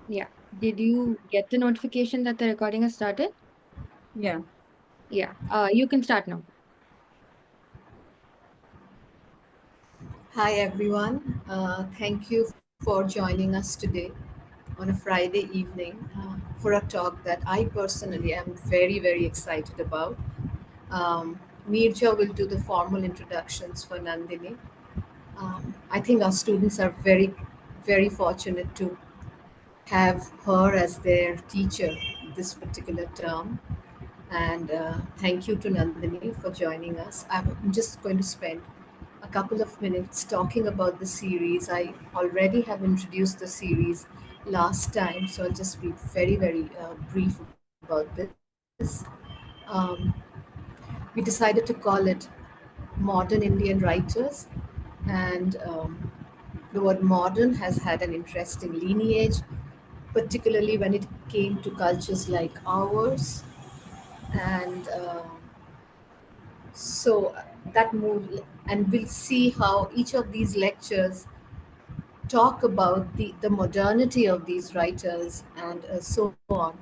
Yeah. Did you get the notification that the recording has started? Yeah. Yeah. You can start now. Hi everyone. Thank you for joining us today on a Friday evening for a talk that I personally am very excited about. Neerja will do the formal introductions for Nandini. I think our students are very fortunate to have her as their teacher this particular term. And thank you to Nandini for joining us. I'm just going to spend a couple of minutes talking about the series. I already have introduced the series last time, so I'll just be very brief about this. Um, we decided to call it Modern Indian Writers, and the word modern has had an interesting lineage, particularly when it came to cultures like ours. And so that move, and we'll see how each of these lectures talk about the modernity of these writers and so on.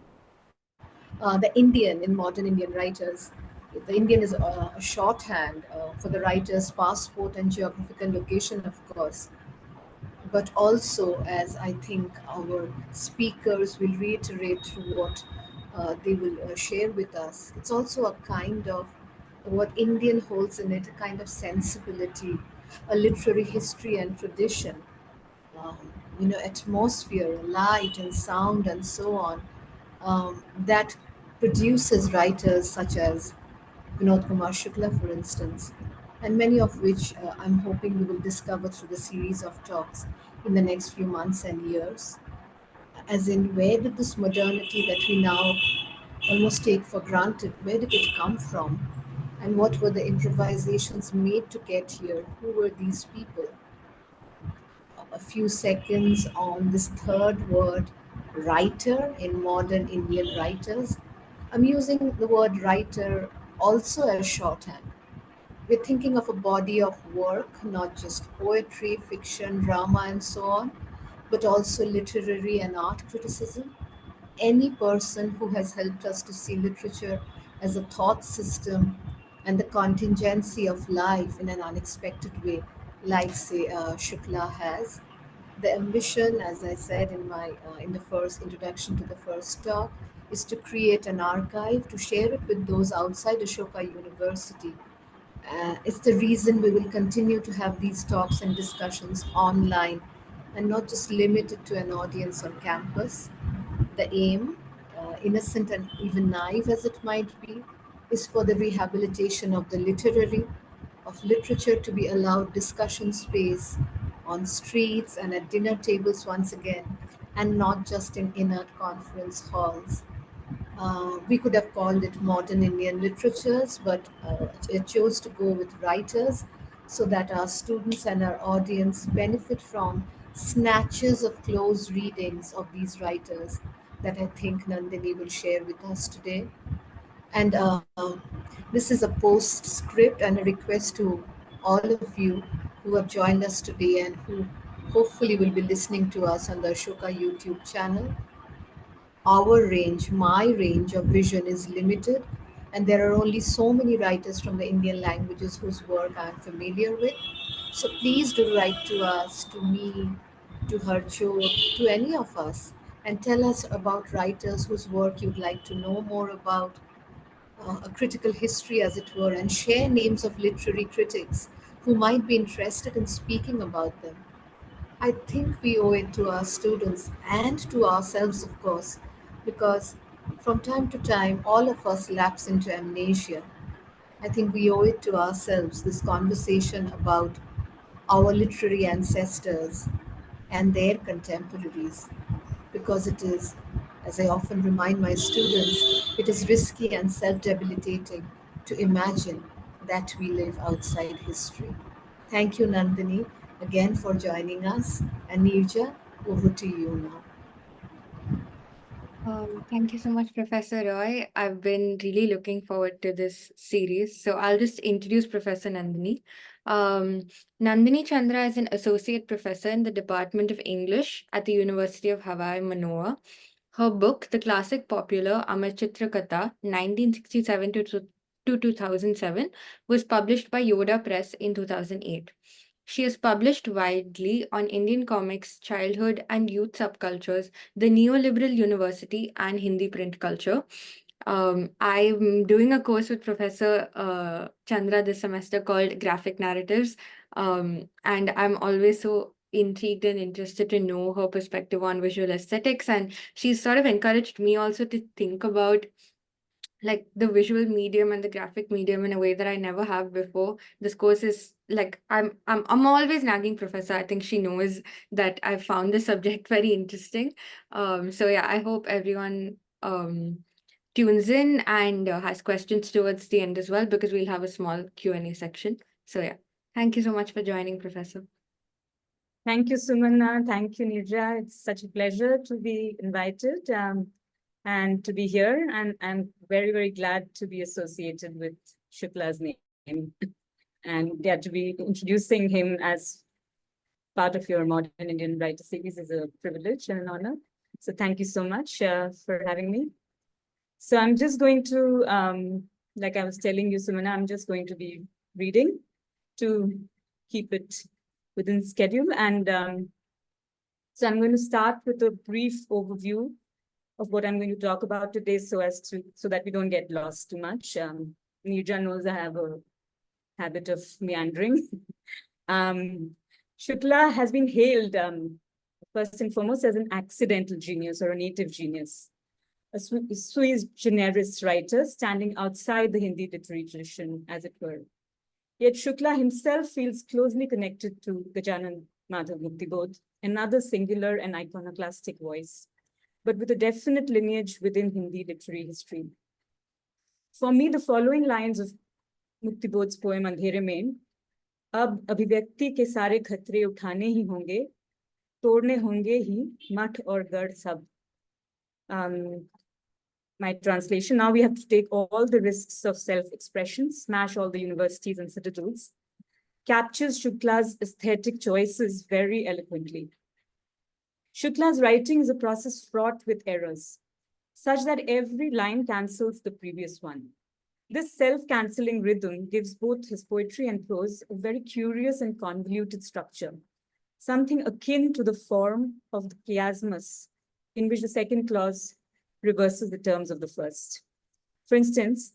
The Indian in modern Indian writers, the Indian is a shorthand for the writer's passport and geographical location, of course, but also, as I think our speakers will reiterate through what they will share with us, it's also a kind of what Indian holds in it, a kind of sensibility, a literary history and tradition, um, atmosphere, light and sound, and so on, that produces writers such as Vinod Kumar Shukla, for instance, and many of which I'm hoping we will discover through the series of talks in the next few months and years. As in, where did this modernity that we now almost take for granted, where did it come from? And what were the improvisations made to get here? Who were these people? A few seconds on this third word, writer, in modern Indian writers. I'm using the word writer also as shorthand. We're thinking of a body of work, not just poetry, fiction, drama, and so on, but also literary and art criticism. Any person who has helped us to see literature as a thought system and the contingency of life in an unexpected way, like, say, Shukla has. The ambition, as I said in the first introduction to the first talk, is to create an archive to share it with those outside Ashoka University. It's the reason we will continue to have these talks and discussions online and not just limited to an audience on campus. The aim, innocent and even naive as it might be, is for the rehabilitation of the literary, of literature to be allowed discussion space on streets and at dinner tables once again, and not just in inert conference halls. We could have called it modern Indian literatures, but I chose to go with writers so that our students and our audience benefit from snatches of close readings of these writers that I think Nandini will share with us today. And this is a postscript and a request to all of you who have joined us today and who hopefully will be listening to us on the Ashoka YouTube channel. Our range, my range of vision is limited, and there are only so many writers from the Indian languages whose work I'm familiar with. So please do write to us, to me, to Harjot, to any of us, and tell us about writers whose work you'd like to know more about, a critical history, as it were, and share names of literary critics who might be interested in speaking about them. I think we owe it to our students and to ourselves, of course, because from time to time, all of us lapse into amnesia. I think we owe it to ourselves, this conversation about our literary ancestors and their contemporaries, because it is, as I often remind my students, it is risky and self debilitating to imagine that we live outside history. Thank you, Nandini, again for joining us. And Nirja, over to you now. Thank you so much, Professor Roy. I've been really looking forward to this series. So I'll just introduce Professor Nandini. Um, Nandini Chandra is an associate professor in the Department of English at the University of Hawaii, Manoa. Her book, the classic popular Amar Chitra Katha, 1967 to 2007, was published by Yoda Press in 2008. She has published widely on Indian comics, childhood and youth subcultures, the neoliberal university, and Hindi print culture. I'm doing a course with Professor Chandra this semester called Graphic Narratives, and I'm always so intrigued and interested to know her perspective on visual aesthetics. And she's sort of encouraged me also to think about like the visual medium and the graphic medium in a way that I never have before. This course is like I'm always nagging professor. I think she knows that I found the subject very interesting. So yeah, I hope everyone tunes in and has questions towards the end as well, because we'll have a small Q&A section. So yeah, thank you so much for joining, Professor. Thank you, Sumana. Thank you, Nidra. It's such a pleasure to be invited and to be here. And I'm very, very glad to be associated with Shukla's name and yeah, to be introducing him as part of your Modern Indian Writer series is a privilege and an honor. So thank you so much for having me. So I'm just going to, like I was telling you, Sumana, I'm just going to be reading to keep it within schedule. And so I'm going to start with a brief overview of what I'm going to talk about today so that we don't get lost too much. Nirja knows I have a habit of meandering. Shukla has been hailed first and foremost as an accidental genius or a native genius, a sui generis writer standing outside the Hindi literary tradition, as it were. Yet Shukla himself feels closely connected to Gajanan Madhav Muktibodh, another singular and iconoclastic voice, but with a definite lineage within Hindi literary history. For me, the following lines of Muktibodh's poem Andhere Mein, अब अभिव्यक्ति के सारे खतरे उठाने ही होंगे, तोड़ने होंगे ही मठ और गढ़ सब. My translation, now we have to take all the risks of self-expression, smash all the universities and citadels, captures Shukla's aesthetic choices very eloquently. Shukla's writing is a process fraught with errors, such that every line cancels the previous one. This self-canceling rhythm gives both his poetry and prose a very curious and convoluted structure, something akin to the form of the chiasmus, in which the second clause reverses the terms of the first. For instance,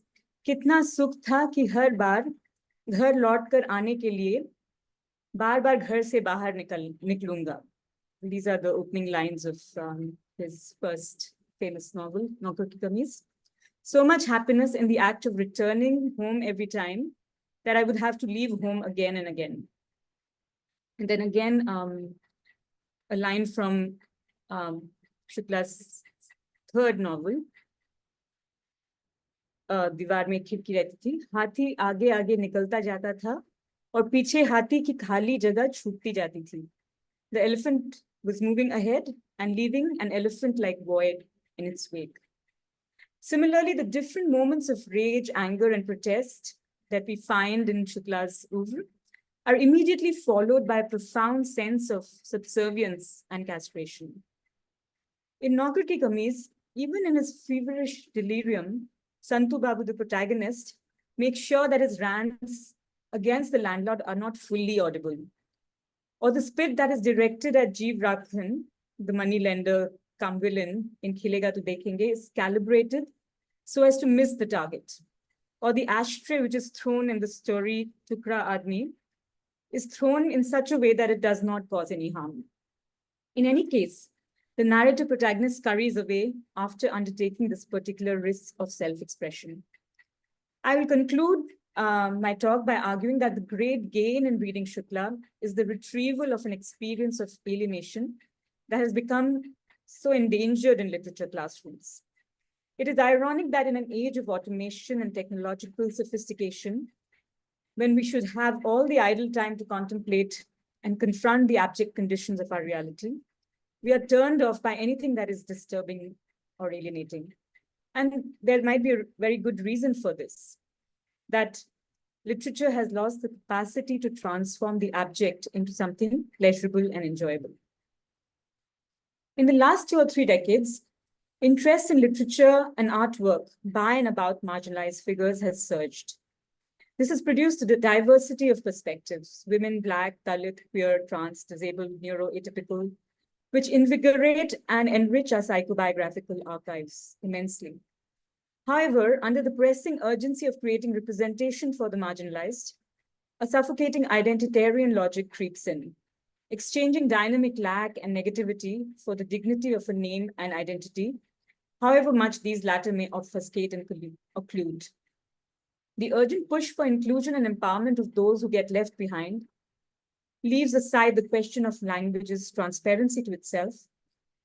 कितना सुख था कि हर बार घर लौट कर आने के लिए बार बार घर से बाहर निकलूंगा. These are the opening lines of his first famous novel, Naukar Ki Kameez. So much happiness in the act of returning home every time that I would have to leave home again and again. And then again, a line from Shukla's third novel, दीवार में खिड़की रहती थी, हाथी आगे आगे निकलता जाता था और पीछे हाथी की खाली जगह छूटती जाती थी. The elephant was moving ahead and leaving an elephant-like void in its wake. Similarly, the different moments of rage, anger, and protest that we find in Shukla's oeuvre are immediately followed by a profound sense of subservience and castration. In Naukar Ki Kameez, even in his feverish delirium, Santu Babu, the protagonist, makes sure that his rants against the landlord are not fully audible. Or the spit that is directed at Jeev Rakhan, the moneylender come villain in Khilega to Dekhenge, is calibrated so as to miss the target. Or the ashtray which is thrown in the story Tukra Admi is thrown in such a way that it does not cause any harm. In any case, the narrative protagonist scurries away after undertaking this particular risk of self-expression. I will conclude my talk by arguing that the great gain in reading Shukla is the retrieval of an experience of alienation that has become so endangered in literature classrooms. It is ironic that in an age of automation and technological sophistication, when we should have all the idle time to contemplate and confront the abject conditions of our reality, we are turned off by anything that is disturbing or alienating. And there might be a very good reason for this, that Literature has lost the capacity to transform the abject into something pleasurable and enjoyable. In the last 2 or 3 decades, interest in literature and artwork by and about marginalized figures has surged. This has produced a diversity of perspectives: women, Black, Dalit, queer, trans, disabled, neuroatypical, which invigorate and enrich our psychobiographical archives immensely. However, under the pressing urgency of creating representation for the marginalized, a suffocating identitarian logic creeps in, exchanging dynamic lack and negativity for the dignity of a name and identity, however much these latter may obfuscate and occlude. The urgent push for inclusion and empowerment of those who get left behind leaves aside the question of language's transparency to itself,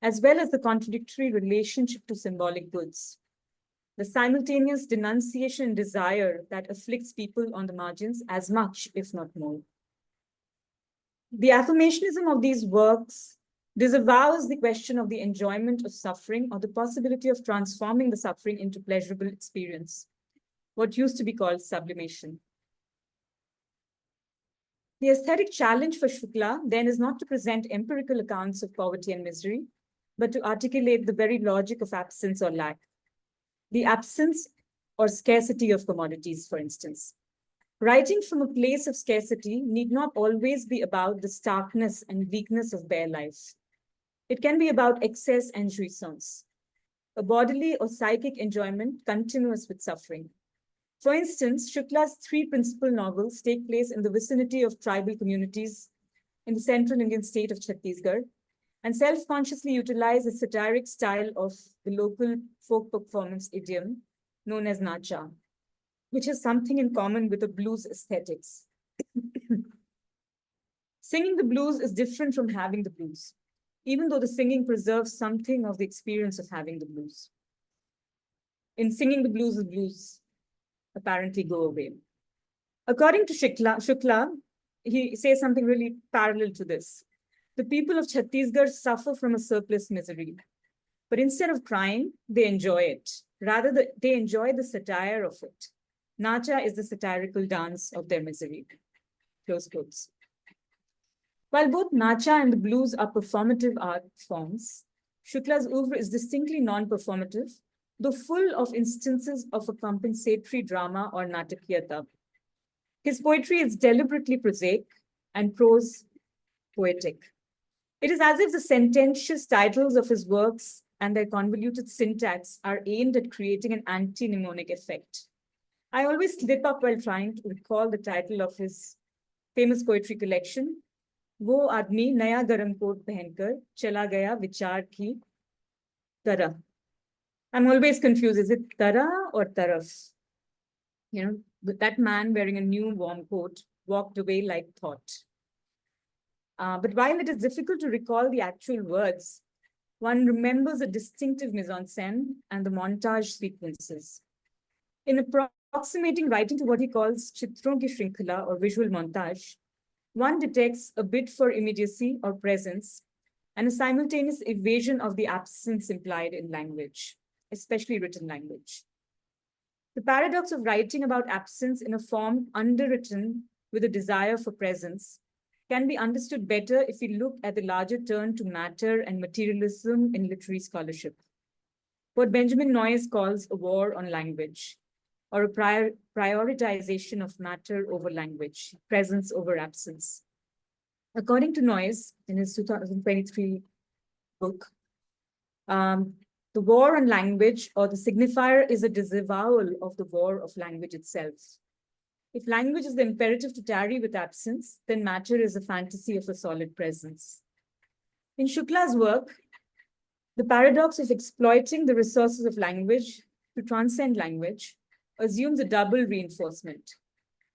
as well as the contradictory relationship to symbolic goods. The simultaneous denunciation and desire that afflicts people on the margins as much, if not more. The affirmationism of these works disavows the question of the enjoyment of suffering or the possibility of transforming the suffering into pleasurable experience, what used to be called sublimation. The aesthetic challenge for Shukla then is not to present empirical accounts of poverty and misery, but to articulate the very logic of absence or lack. The absence or scarcity of commodities, for instance. Writing from a place of scarcity need not always be about the starkness and weakness of bare life. It can be about excess and jouissance, a bodily or psychic enjoyment continuous with suffering. For instance, Shukla's 3 principal novels take place in the vicinity of tribal communities in the central Indian state of Chhattisgarh and self-consciously utilize a satiric style of the local folk performance idiom known as nacha, which has something in common with the blues aesthetics. Singing the blues is different from having the blues, even though the singing preserves something of the experience of having the blues. In singing the blues apparently go away. According to Shukla, he says something really parallel to this. The people of Chhattisgarh suffer from a surplus misery, but instead of crying, they enjoy it. Rather, they enjoy the satire of it. Nacha is the satirical dance of their misery. Close quotes. While both nacha and the blues are performative art forms, Shukla's oeuvre is distinctly non-performative, though full of instances of a compensatory drama or natakiyata. His poetry is deliberately prosaic and prose poetic. It is as if the sententious titles of his works and their convoluted syntax are aimed at creating an anti-mnemonic effect. I always slip up while trying to recall the title of his famous poetry collection, Wo Aadmi Naya Garam Coat Pehenkar Chala Gaya Vichar Ki Tarah. I'm always confused. Is it Tarah or Taraf? You know, that man wearing a new warm coat walked away like thought. But while it is difficult to recall the actual words, one remembers a distinctive mise-en-scène and the montage sequences. In approximating writing to what he calls chitron ki shrinkhala or visual montage, one detects a bid for immediacy or presence and a simultaneous evasion of the absence implied in language, especially written language. The paradox of writing about absence in a form underwritten with a desire for presence can be understood better if we look at the larger turn to matter and materialism in literary scholarship. What Benjamin Noyes calls a war on language, or a prioritization of matter over language, presence over absence. According to Noyes, in his 2023 book, the war on language or the signifier is a disavowal of the war of language itself. If language is the imperative to tarry with absence, then matter is a fantasy of a solid presence. In Shukla's work, the paradox of exploiting the resources of language to transcend language assumes a double reinforcement,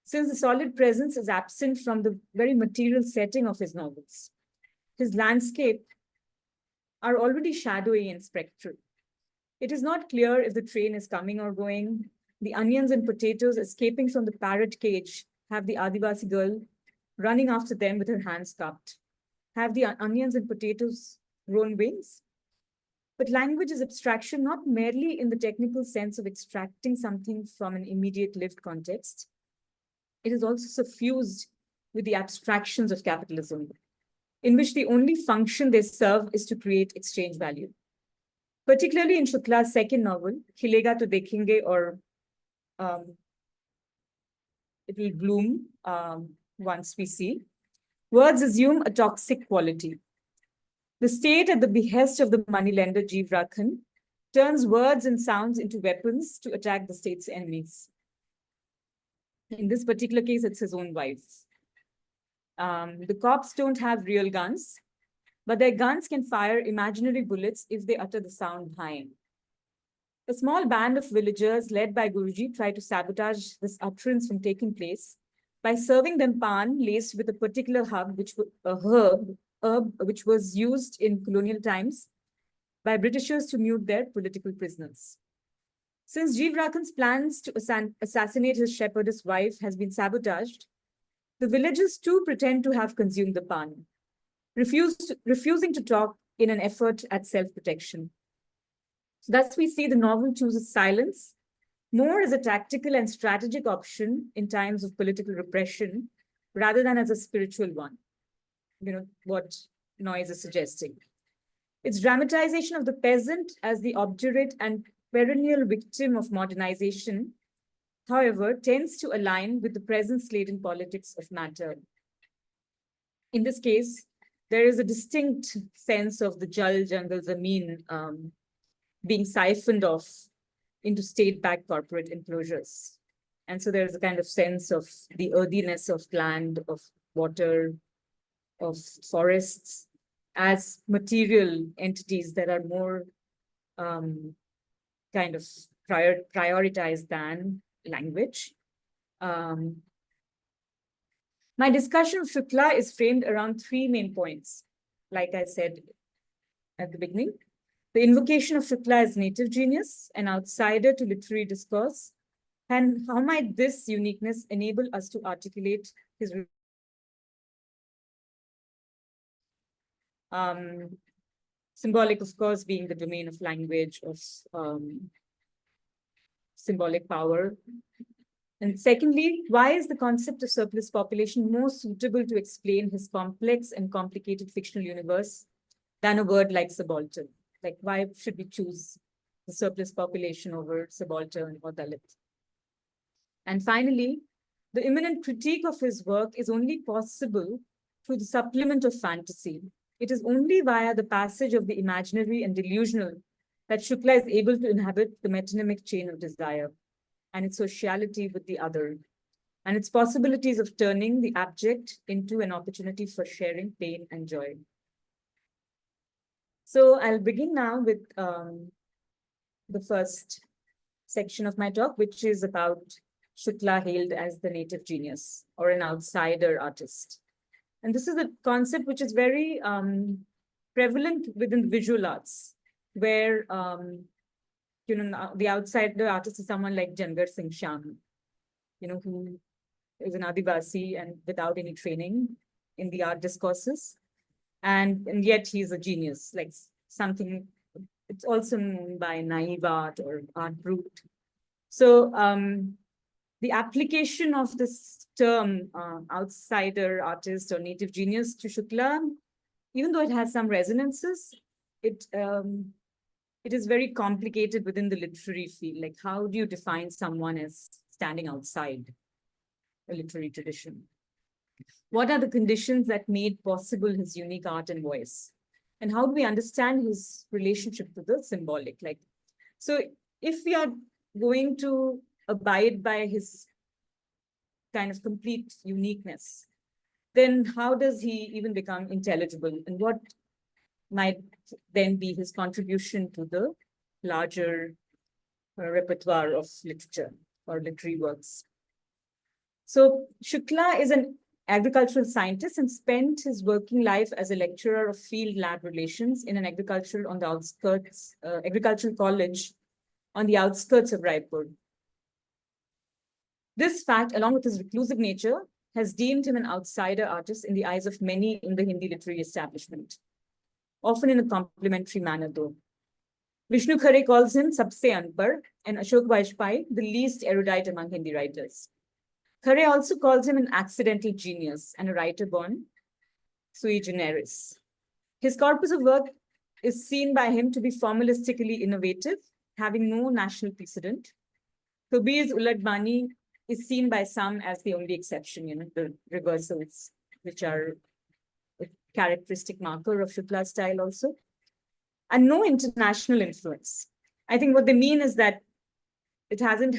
since the solid presence is absent from the very material setting of his novels. His landscape are already shadowy and spectral. It is not clear if the train is coming or going. The onions and potatoes escaping from the parrot cage have the Adivasi girl running after them with her hands cupped. Have the onions and potatoes grown wings? But language is abstraction not merely in the technical sense of extracting something from an immediate lived context, it is also suffused with the abstractions of capitalism, in which the only function they serve is to create exchange value. Particularly in Shukla's second novel, Khilega to Dekhenge, or It Will Bloom Once We See, words assume a toxic quality. The state, at the behest of the moneylender Jeev Rakhan, turns words and sounds into weapons to attack the state's enemies. In this particular case, it's his own wife. The cops don't have real guns, but their guns can fire imaginary bullets if they utter the sound high. A small band of villagers led by Guruji try to sabotage this utterance from taking place by serving them pan laced with a particular herb which was used in colonial times by Britishers to mute their political prisoners. Since Jeev Rakhan's plans to assassinate his shepherdess wife has been sabotaged, the villagers too pretend to have consumed the pan, refusing to talk in an effort at self-protection. So thus we see the novel chooses silence more as a tactical and strategic option in times of political repression rather than as a spiritual one, what Noyes is suggesting. Its dramatization of the peasant as the obdurate and perennial victim of modernization, however, tends to align with the presence-laden politics of matter. In this case, there is a distinct sense of the Jal Jungle Zameen being siphoned off into state-backed corporate enclosures. And so there's a kind of sense of the earthiness of land, of water, of forests as material entities that are more kind of prioritized than language. My discussion of Shukla is framed around three main points, like I said at the beginning. The invocation of Shukla as native genius, an outsider to literary discourse, and how might this uniqueness enable us to articulate his symbolic, of course, being the domain of language, of symbolic power. And secondly, why is the concept of surplus population more suitable to explain his complex and complicated fictional universe than a word like subaltern? Like, why should we choose the surplus population over subaltern or Dalit? And finally, the imminent critique of his work is only possible through the supplement of fantasy. It is only via the passage of the imaginary and delusional that Shukla is able to inhabit the metonymic chain of desire and its sociality with the other, and its possibilities of turning the abject into an opportunity for sharing pain and joy. So I'll begin now with the first section of my talk, which is about Shukla hailed as the native genius or an outsider artist. And this is a concept which is very prevalent within the visual arts, where the outsider artist is someone like Jangar Singh Shyam, who is an Adivasi and without any training in the art discourses. And yet he's a genius, like something, it's also known by naive art or art brute. So the application of this term, outsider artist or native genius to Shukla, even though it has some resonances, it is very complicated within the literary field. Like, how do you define someone as standing outside a literary tradition? What are the conditions that made possible his unique art and voice? And how do we understand his relationship to the symbolic? Like, so if we are going to abide by his kind of complete uniqueness, then how does he even become intelligible? And what might then be his contribution to the larger repertoire of literature or literary works? So Shukla is an agricultural scientist and spent his working life as a lecturer of field lab relations in an agricultural college on the outskirts of Raipur. This fact, along with his reclusive nature, has deemed him an outsider artist in the eyes of many in the Hindi literary establishment, often in a complimentary manner though. Vishnu Khare calls him Sabse Anpar and Ashok Vajpayee the least erudite among Hindi writers. Khare also calls him an accidental genius and a writer born sui generis. His corpus of work is seen by him to be formalistically innovative, having no national precedent. Kabir's Ulad Bani is seen by some as the only exception, the reversals, which are a characteristic marker of Shukla's style also, and no international influence. I think what they mean is that it hasn't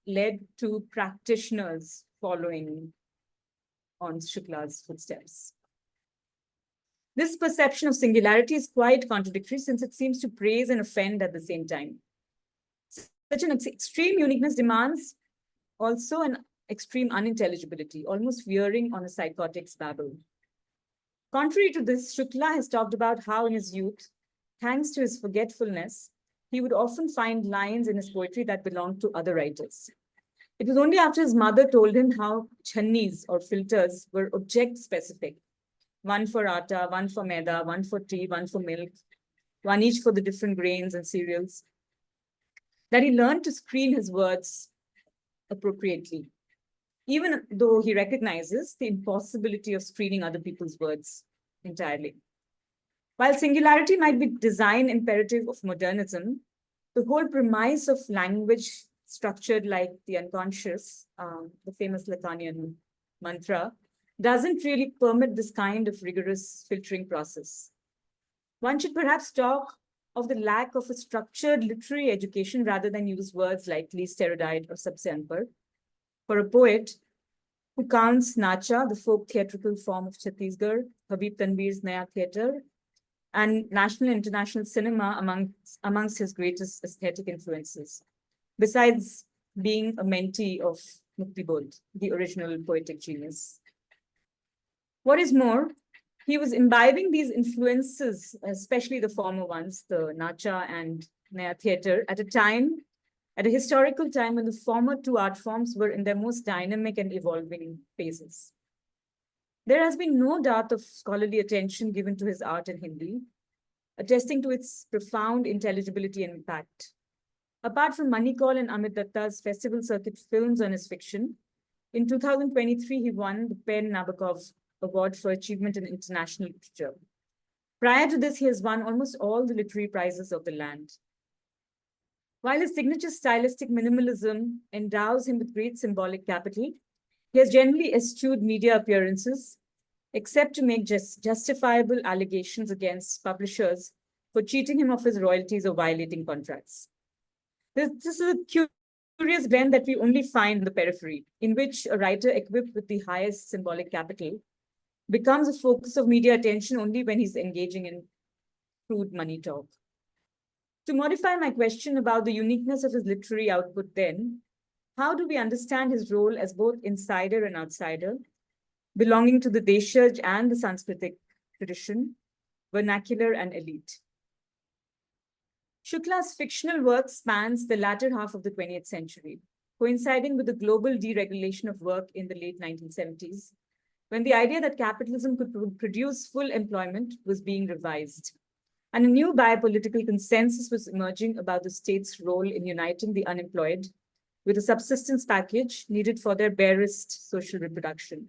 led to practitioners following on Shukla's footsteps. This perception of singularity is quite contradictory since it seems to praise and offend at the same time. Such an extreme uniqueness demands also an extreme unintelligibility, almost veering on a psychotic's babble. Contrary to this, Shukla has talked about how in his youth, thanks to his forgetfulness, he would often find lines in his poetry that belonged to other writers. It was only after his mother told him how channis or filters were object-specific, one for atta, one for maida, one for tea, one for milk, one each for the different grains and cereals, that he learned to screen his words appropriately, even though he recognizes the impossibility of screening other people's words entirely. While singularity might be design imperative of modernism, the whole premise of language structured like the unconscious, the famous Lacanian mantra, doesn't really permit this kind of rigorous filtering process. One should perhaps talk of the lack of a structured literary education rather than use words like least erudite or subsemper. For a poet who counts Nacha, the folk theatrical form of Chhattisgarh, Habib Tanveer's Naya Theatre, and national and international cinema amongst his greatest aesthetic influences, besides being a mentee of Mukti Bodh, the original poetic genius. What is more, he was imbibing these influences, especially the former ones, the Nacha and Naya Theatre, at a historical time when the former two art forms were in their most dynamic and evolving phases. There has been no dearth of scholarly attention given to his art in Hindi, attesting to its profound intelligibility and impact. Apart from Manikol and Amit Datta's festival circuit films on his fiction, in 2023, he won the Pen Nabokov Award for Achievement in International Literature. Prior to this, he has won almost all the literary prizes of the land. While his signature stylistic minimalism endows him with great symbolic capital, he has generally eschewed media appearances, except to make justifiable allegations against publishers for cheating him of his royalties or violating contracts. This is a curious blend that we only find in the periphery, in which a writer equipped with the highest symbolic capital becomes a focus of media attention only when he's engaging in crude money talk. To modify my question about the uniqueness of his literary output then, how do we understand his role as both insider and outsider, belonging to the Deshaj and the Sanskritic tradition, vernacular and elite? Shukla's fictional work spans the latter half of the 20th century, coinciding with the global deregulation of work in the late 1970s, when the idea that capitalism could produce full employment was being revised, and a new biopolitical consensus was emerging about the state's role in uniting the unemployed with a subsistence package needed for their barest social reproduction.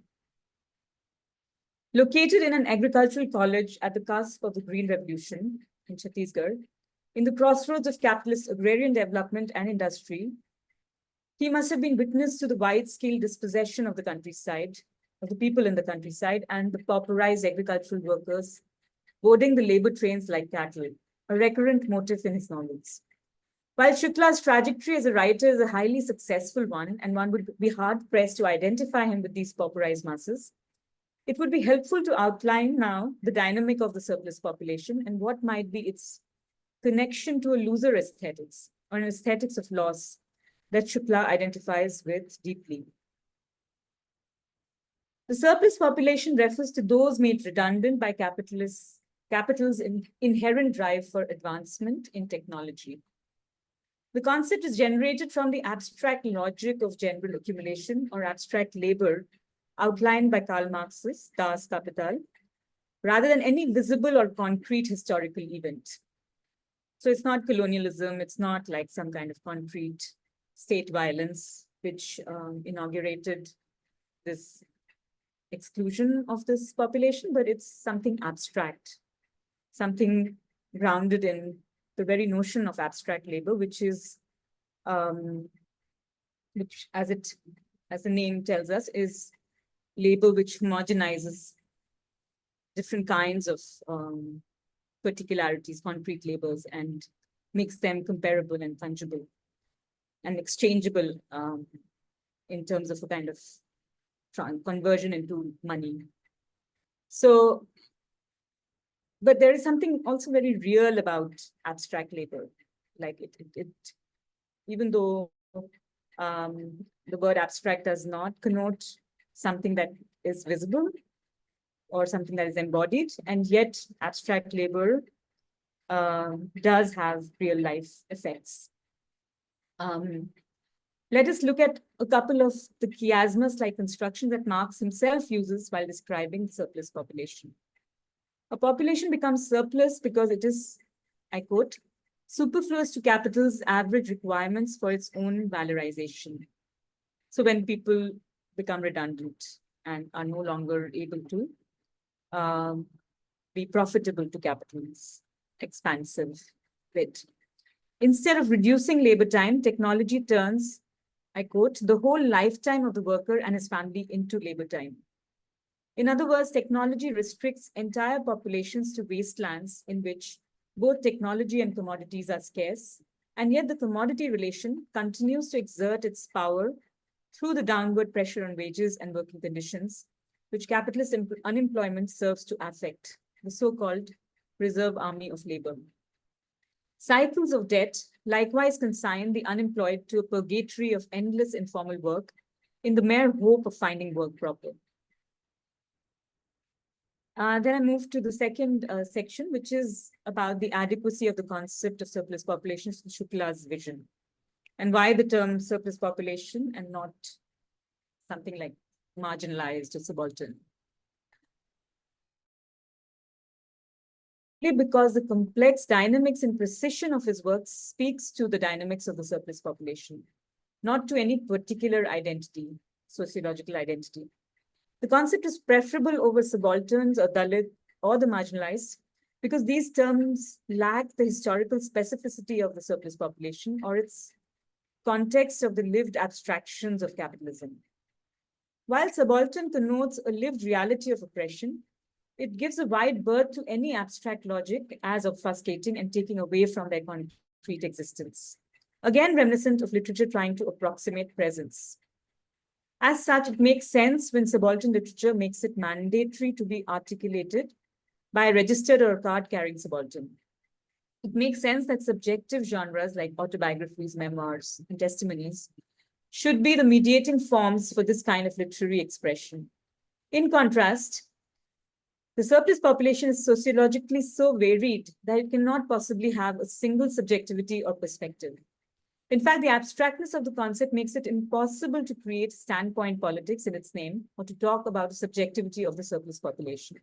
Located in an agricultural college at the cusp of the Green Revolution in Chhattisgarh, in the crossroads of capitalist agrarian development and industry, he must have been witness to the wide-scale dispossession of the countryside, of the people in the countryside, and the pauperized agricultural workers boarding the labor trains like cattle, a recurrent motif in his novels. While Shukla's trajectory as a writer is a highly successful one, and one would be hard-pressed to identify him with these pauperized masses, it would be helpful to outline now the dynamic of the surplus population and what might be its connection to a loser aesthetics, or an aesthetics of loss that Shukla identifies with deeply. The surplus population refers to those made redundant by capital's inherent drive for advancement in technology. The concept is generated from the abstract logic of general accumulation or abstract labor outlined by Karl Marx's Das Kapital, rather than any visible or concrete historical event. So it's not colonialism, it's not like some kind of concrete state violence, which inaugurated this exclusion of this population, but it's something abstract, something grounded in the very notion of abstract labor, which is, which as the name tells us, is labor which homogenizes different kinds of particularities, concrete labors, and makes them comparable and fungible and exchangeable in terms of a kind of conversion into money. So, but there is something also very real about abstract labor. Like it even though the word abstract does not connote something that is visible or something that is embodied, and yet abstract labor does have real life effects. Let us look at a couple of the chiasmus-like constructions that Marx himself uses while describing the surplus population. A population becomes surplus because it is, I quote, superfluous to capital's average requirements for its own valorization. So when people become redundant and are no longer able to be profitable to capital's expansive bit. Instead of reducing labor time, technology turns, I quote, the whole lifetime of the worker and his family into labor time. In other words, technology restricts entire populations to wastelands in which both technology and commodities are scarce, and yet the commodity relation continues to exert its power through the downward pressure on wages and working conditions, which capitalist unemployment serves to affect, the so-called reserve army of labor. Cycles of debt likewise consign the unemployed to a purgatory of endless informal work in the mere hope of finding work proper. Then I move to the second section, which is about the adequacy of the concept of surplus populations in Shukla's vision, and why the term surplus population and not something like marginalized or subaltern. Because the complex dynamics and precision of his work speaks to the dynamics of the surplus population, not to any particular identity, sociological identity. The concept is preferable over subalterns or Dalit or the marginalized because these terms lack the historical specificity of the surplus population or its context of the lived abstractions of capitalism. While subaltern connotes a lived reality of oppression, it gives a wide berth to any abstract logic as obfuscating and taking away from their concrete existence. Again, reminiscent of literature trying to approximate presence. As such, it makes sense when subaltern literature makes it mandatory to be articulated by a registered or a card-carrying subaltern. It makes sense that subjective genres like autobiographies, memoirs, and testimonies should be the mediating forms for this kind of literary expression. In contrast, the surplus population is sociologically so varied that it cannot possibly have a single subjectivity or perspective. In fact, the abstractness of the concept makes it impossible to create standpoint politics in its name or to talk about the subjectivity of the surplus population.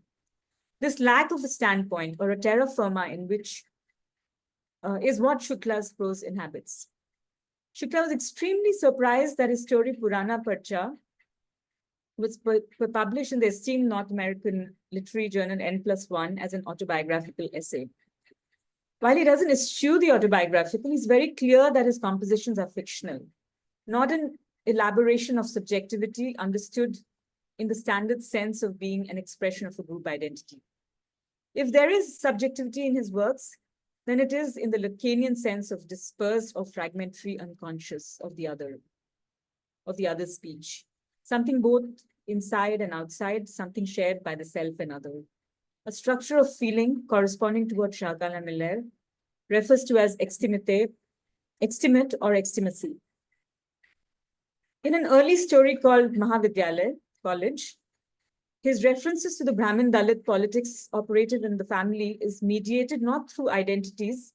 This lack of a standpoint or a terra firma in which is what Shukla's prose inhabits. Shukla was extremely surprised that his story Purana Parcha was published in the esteemed North American literary journal N+1 as an autobiographical essay. While he doesn't eschew the autobiographical, he's very clear that his compositions are fictional, not an elaboration of subjectivity understood in the standard sense of being an expression of a group identity. If there is subjectivity in his works, then it is in the Lacanian sense of dispersed or fragmentary unconscious of the other's speech. Something both inside and outside, something shared by the self and other. A structure of feeling corresponding to what Chagall and Miller refers to as extimate or extimacy. In an early story called Mahavidyalaya, College, his references to the Brahmin Dalit politics operated in the family is mediated not through identities,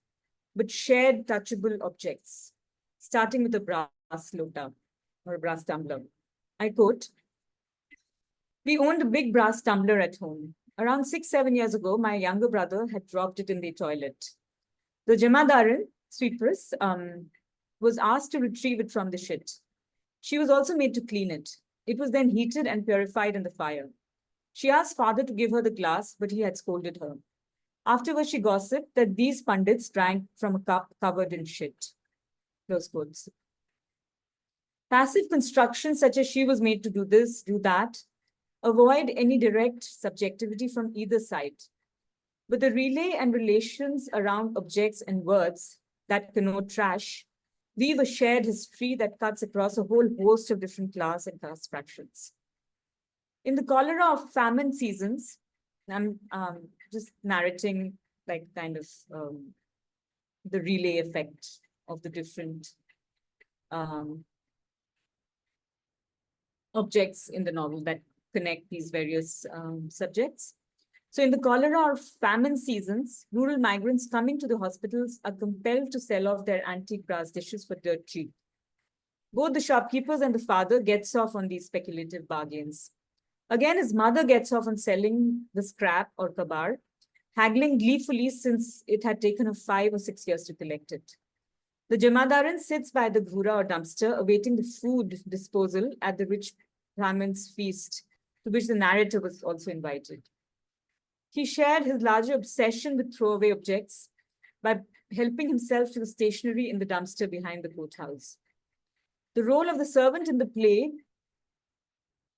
but shared touchable objects, starting with a brass lota or a brass tumbler. I quote, "We owned a big brass tumbler at home. Around 6-7 years ago, my younger brother had dropped it in the toilet. The Jamadarin, sweeperess, was asked to retrieve it from the shit. She was also made to clean it. It was then heated and purified in the fire. She asked father to give her the glass, but he had scolded her. Afterwards, she gossiped that these pundits drank from a cup covered in shit. Close quotes. Passive constructions such as she was made to do this, do that, avoid any direct subjectivity from either side. But the relay and relations around objects and words that connote trash weave a shared history that cuts across a whole host of different class and caste fractions. In the cholera of famine seasons, I'm just narrating like kind of the relay effect of the different objects in the novel that connect these various subjects. So in the cholera or famine seasons, rural migrants coming to the hospitals are compelled to sell off their antique brass dishes for dirt cheap. Both the shopkeepers and the father gets off on these speculative bargains. Again, his mother gets off on selling the scrap or kabar, haggling gleefully since it had taken her 5 or 6 years to collect it. The Jamadaran sits by the ghura or dumpster, awaiting the food disposal at the rich Brahmin's feast, to which the narrator was also invited. He shared his larger obsession with throwaway objects by helping himself to the stationery in the dumpster behind the courthouse. The role of the servant in the play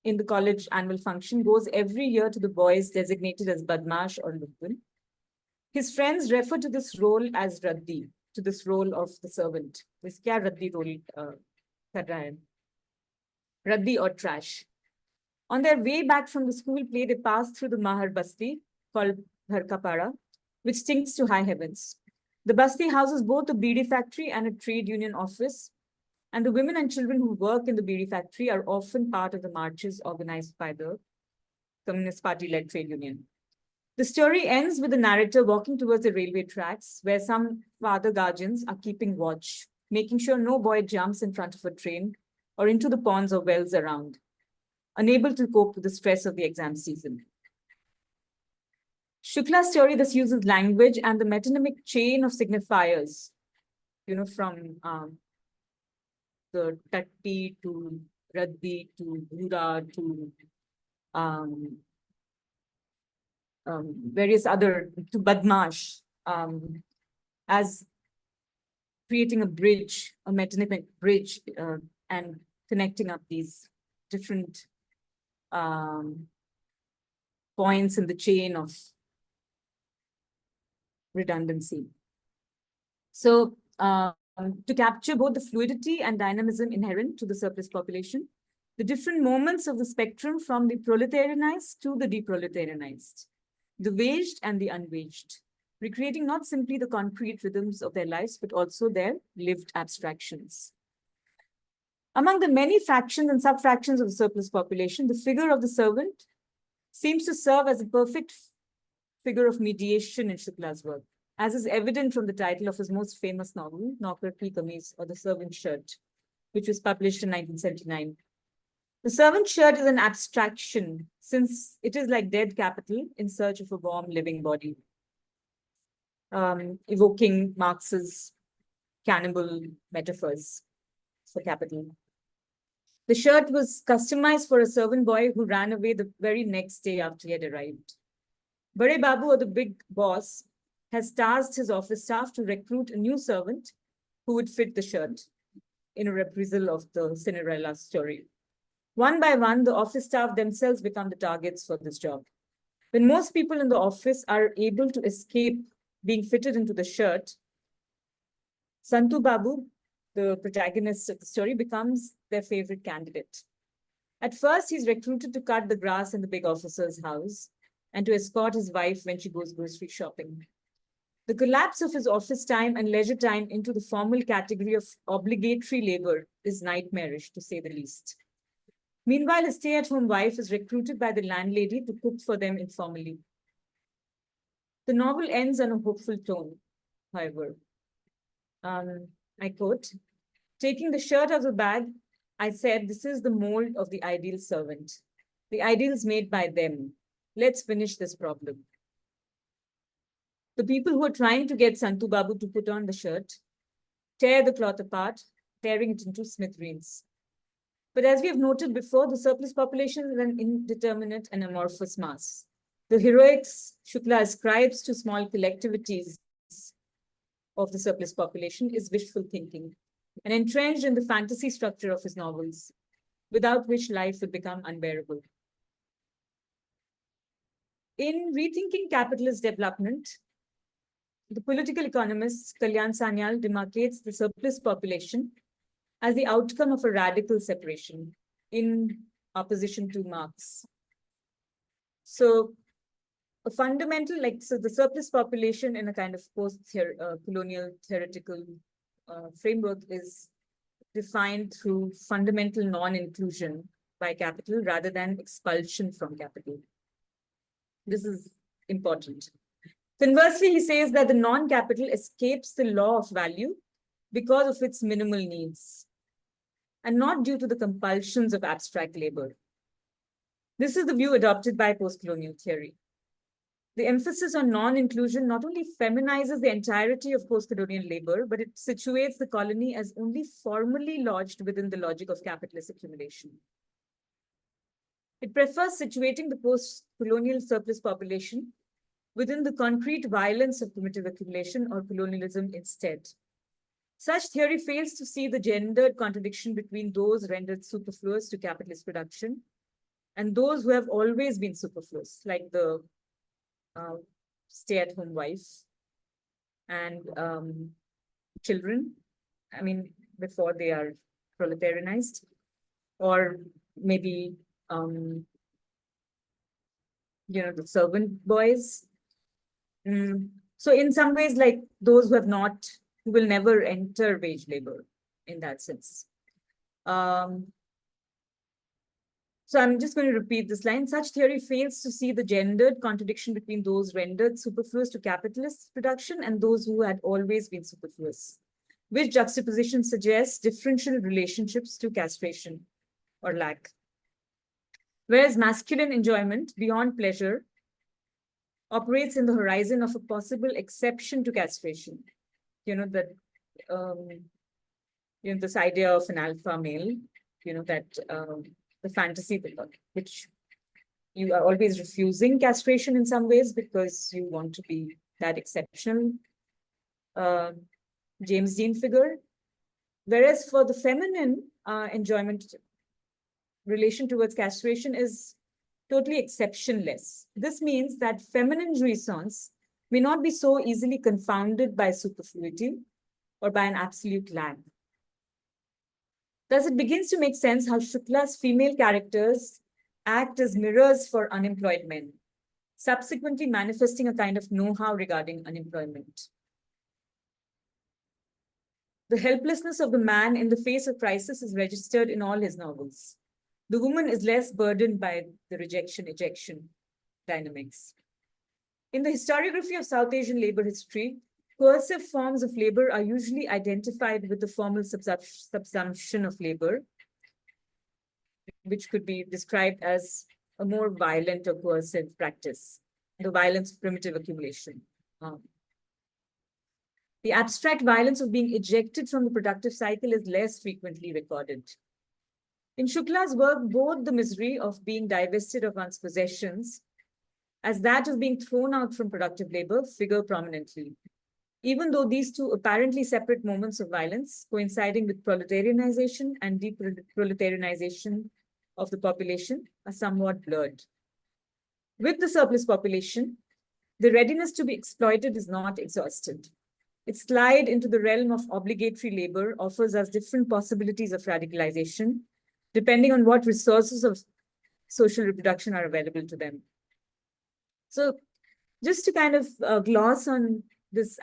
in the college annual function goes every year to the boys designated as Badmash or Lupin. His friends refer to this role as Raddi, to this role of the servant. This kya Raddi role kar raha hai? Raddi or trash. On their way back from the school play, they pass through the Mahar Basti, called Bharkapara, which stinks to high heavens. The Basti houses both a beedi factory and a trade union office, and the women and children who work in the beedi factory are often part of the marches organized by the Communist Party-led trade union. The story ends with the narrator walking towards the railway tracks, where some father guardians are keeping watch, making sure no boy jumps in front of a train or into the ponds or wells around, unable to cope with the stress of the exam season. Shukla's story thus uses language and the metonymic chain of signifiers, from the Tatti to Raddi to Bhura to various other, to Badmash, as creating a bridge, a metonymic bridge, and connecting up these different points in the chain of redundancy. So to capture both the fluidity and dynamism inherent to the surplus population, the different moments of the spectrum from the proletarianized to the de-proletarianized, the waged and the unwaged, recreating not simply the concrete rhythms of their lives, but also their lived abstractions. Among the many fractions and sub-fractions of the surplus population, the figure of the servant seems to serve as a perfect figure of mediation in Shukla's work, as is evident from the title of his most famous novel, Naukar Ki Kameez, or The Servant Shirt, which was published in 1979. The servant shirt is an abstraction, since it is like dead capital in search of a warm living body, evoking Marx's cannibal metaphors for capital. The shirt was customized for a servant boy who ran away the very next day after he had arrived. Bade Babu, or the big boss, has tasked his office staff to recruit a new servant who would fit the shirt, in a reprisal of the Cinderella story. One by one, the office staff themselves become the targets for this job. When most people in the office are able to escape being fitted into the shirt, Santu Babu, the protagonist of the story, becomes their favorite candidate. At first, he's recruited to cut the grass in the big officer's house and to escort his wife when she goes grocery shopping. The collapse of his office time and leisure time into the formal category of obligatory labor is nightmarish, to say the least. Meanwhile, his stay-at-home wife is recruited by the landlady to cook for them informally. The novel ends on a hopeful tone, however. I quote, "Taking the shirt out of the bag, I said, this is the mold of the ideal servant. The ideals made by them. Let's finish this problem." The people who are trying to get Santu Babu to put on the shirt tear the cloth apart, tearing it into smithereens. But as we have noted before, the surplus population is an indeterminate and amorphous mass. The heroics Shukla ascribes to small collectivities of the surplus population is wishful thinking and entrenched in the fantasy structure of his novels, without which life would become unbearable. In Rethinking Capitalist Development, the political economist Kalyan Sanyal demarcates the surplus population as the outcome of a radical separation in opposition to Marx. So a fundamental, so the surplus population in a kind of post-colonial theoretical framework is defined through fundamental non-inclusion by capital rather than expulsion from capital. This is important. Conversely, he says that the non-capital escapes the law of value because of its minimal needs and not due to the compulsions of abstract labor. This is the view adopted by post-colonial theory. The emphasis on non-inclusion not only feminizes the entirety of post-colonial labor, but it situates the colony as only formally lodged within the logic of capitalist accumulation. It prefers situating the post-colonial surplus population within the concrete violence of primitive accumulation or colonialism instead. Such theory fails to see the gendered contradiction between those rendered superfluous to capitalist production and those who have always been superfluous, like the stay-at-home wife and children, before they are proletarianized, or maybe, the servant boys. So in some ways, like those who will never enter wage labor in that sense. So I'm just going to repeat this line. Such theory fails to see the gendered contradiction between those rendered superfluous to capitalist production and those who had always been superfluous, which juxtaposition suggests differential relationships to castration or lack. Whereas masculine enjoyment beyond pleasure operates in the horizon of a possible exception to castration. This idea of an alpha male, the fantasy which you are always refusing castration in some ways because you want to be that exceptional James Dean figure. Whereas for the feminine enjoyment, relation towards castration is totally exceptionless. This means that feminine jouissance may not be so easily confounded by superfluity or by an absolute lack. Thus, it begins to make sense how Shukla's female characters act as mirrors for unemployed men, subsequently manifesting a kind of know-how regarding unemployment. The helplessness of the man in the face of crisis is registered in all his novels. The woman is less burdened by the rejection-ejection dynamics. In the historiography of South Asian labor history, coercive forms of labor are usually identified with the formal subsumption of labor, which could be described as a more violent or coercive practice, the violence of primitive accumulation. The abstract violence of being ejected from the productive cycle is less frequently recorded. In Shukla's work, both the misery of being divested of one's possessions as that of being thrown out from productive labor figure prominently, even though these two apparently separate moments of violence coinciding with proletarianization and de-proletarianization of the population are somewhat blurred. With the surplus population, the readiness to be exploited is not exhausted. Its slide into the realm of obligatory labor offers us different possibilities of radicalization, depending on what resources of social reproduction are available to them. So just to kind of gloss on this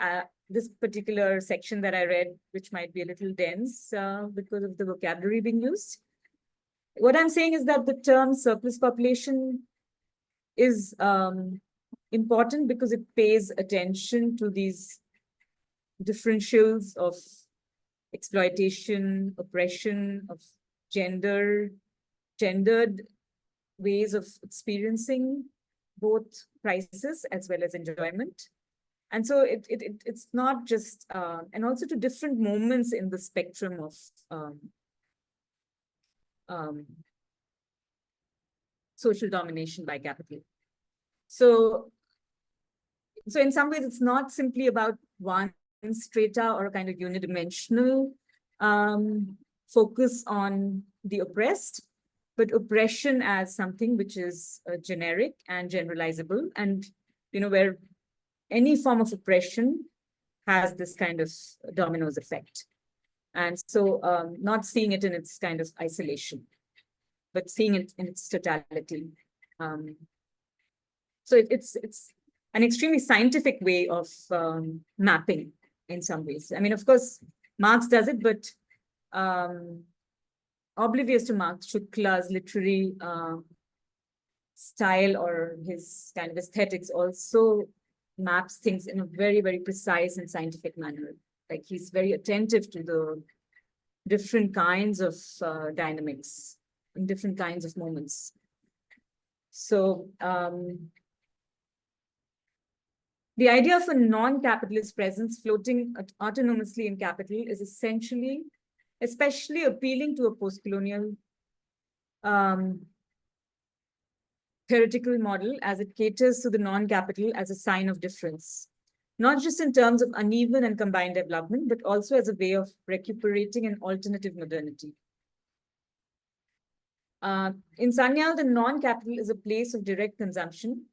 particular section that I read, which might be a little dense because of the vocabulary being used. What I'm saying is that the term surplus population is important because it pays attention to these differentials of exploitation, oppression, of gendered ways of experiencing both crisis as well as enjoyment. And so it's not just, and also to different moments in the spectrum of social domination by capital. So in some ways, it's not simply about one strata or a kind of unidimensional focus on the oppressed, but oppression as something which is generic and generalizable, and where any form of oppression has this kind of dominoes effect. And so not seeing it in its kind of isolation, but seeing it in its totality. So it's an extremely scientific way of mapping in some ways. I mean, of course, Marx does it, but oblivious to Marx, Shukla's literary style or his kind of aesthetics also maps things in a very, very precise and scientific manner. Like he's very attentive to the different kinds of dynamics in different kinds of moments. So the idea of a non-capitalist presence floating autonomously in capital is essentially, especially appealing to a post-colonial theoretical model as it caters to the non-capital as a sign of difference, not just in terms of uneven and combined development, but also as a way of recuperating an alternative modernity. In Sanyal, the non-capital is a place of direct consumption,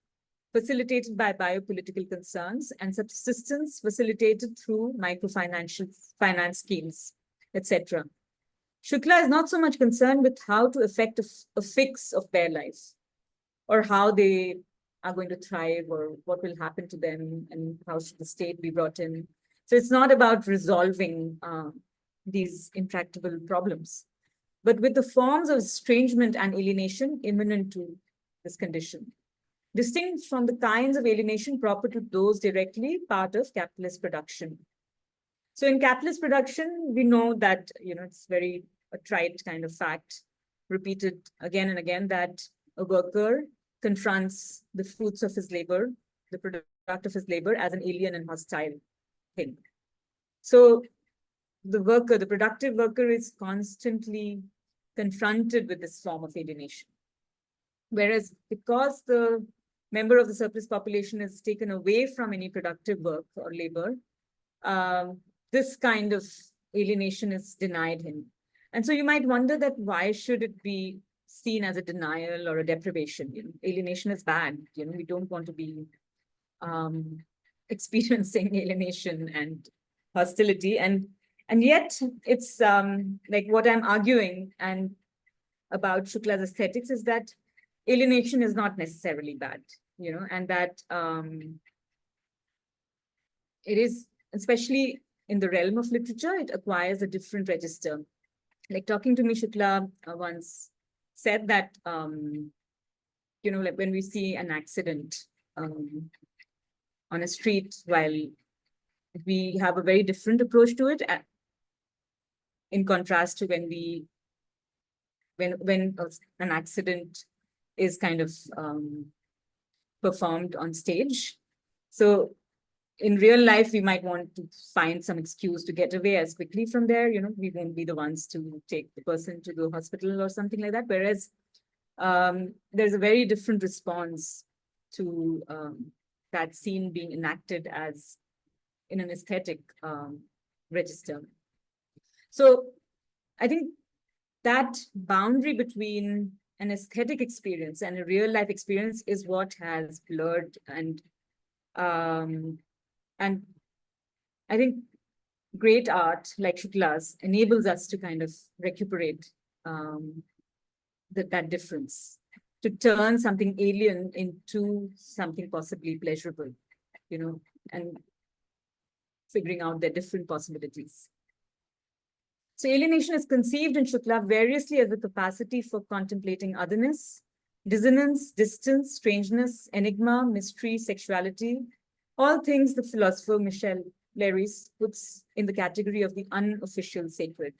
facilitated by biopolitical concerns, and subsistence facilitated through microfinance schemes, etc. Shukla is not so much concerned with how to effect a fix of their lives, or how they are going to thrive, or what will happen to them, and how should the state be brought in. So it's not about resolving these intractable problems, but with the forms of estrangement and alienation imminent to this condition, distinct from the kinds of alienation proper to those directly part of capitalist production. So in capitalist production, we know that, it's very a trite kind of fact, repeated again and again, that a worker confronts the fruits of his labor, the product of his labor, as an alien and hostile thing. So the worker, the productive worker, is constantly confronted with this form of alienation. Whereas because the member of the surplus population is taken away from any productive work or labor, this kind of alienation is denied him. And so you might wonder that why should it be seen as a denial or a deprivation? Alienation is bad. We don't want to be experiencing alienation and hostility. And yet it's like what I'm arguing and about Shukla's aesthetics is that alienation is not necessarily bad, and that it is, especially in the realm of literature, it acquires a different register. Like talking to me, Shukla once said that, like when we see an accident on a street, while we have a very different approach to it, in contrast to when an accident is kind of performed on stage. So in real life, we might want to find some excuse to get away as quickly from there. We won't be the ones to take the person to the hospital or something like that. Whereas there's a very different response to that scene being enacted as in an aesthetic register. So I think that boundary between an aesthetic experience and a real life experience is what has blurred, and I think great art like Shukla's enables us to kind of recuperate that difference, to turn something alien into something possibly pleasurable, and figuring out their different possibilities. So alienation is conceived in Shukla variously as a capacity for contemplating otherness, dissonance, distance, strangeness, enigma, mystery, sexuality, all things the philosopher Michel Léris puts in the category of the unofficial sacred,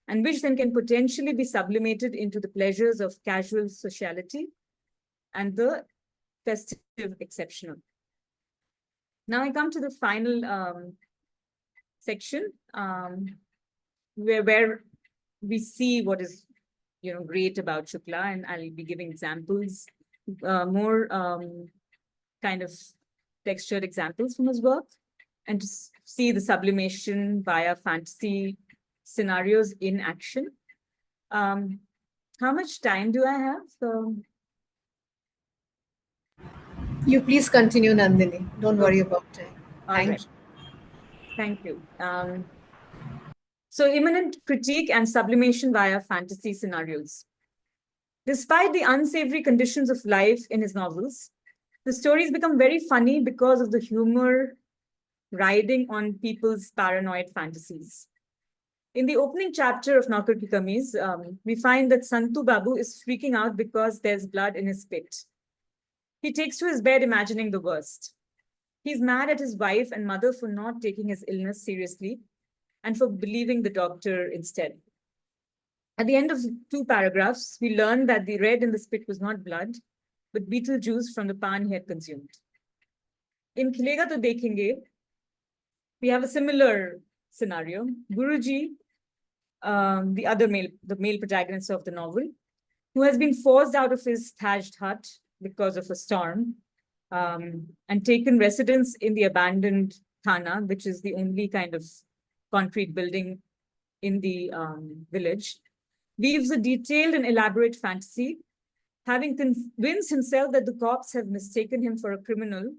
and which then can potentially be sublimated into the pleasures of casual sociality and the festive exceptional. Now I come to the final section, where we see what is great about Shukla, and I'll be giving examples, more kind of textured examples from his work, and to see the sublimation via fantasy scenarios in action. How much time do I have? You please continue, Nandini. Don't worry about it. All Thank right. you. Thank you. So immanent critique and sublimation via fantasy scenarios. Despite the unsavory conditions of life in his novels, the stories become very funny because of the humor riding on people's paranoid fantasies. In the opening chapter of Naukar Ki Kameez, we find that Santu Babu is freaking out because there's blood in his spit. He takes to his bed imagining the worst. He's mad at his wife and mother for not taking his illness seriously and for believing the doctor instead. At the end of 2 paragraphs, we learn that the red in the spit was not blood, but beetle juice from the pan he had consumed. In Khilega To Dekhenge, we have a similar scenario. Guruji, the male protagonist of the novel, who has been forced out of his thatched hut because of a storm, and taken residence in the abandoned thana, which is the only kind of concrete building in the village, weaves a detailed and elaborate fantasy, having convinced himself that the cops have mistaken him for a criminal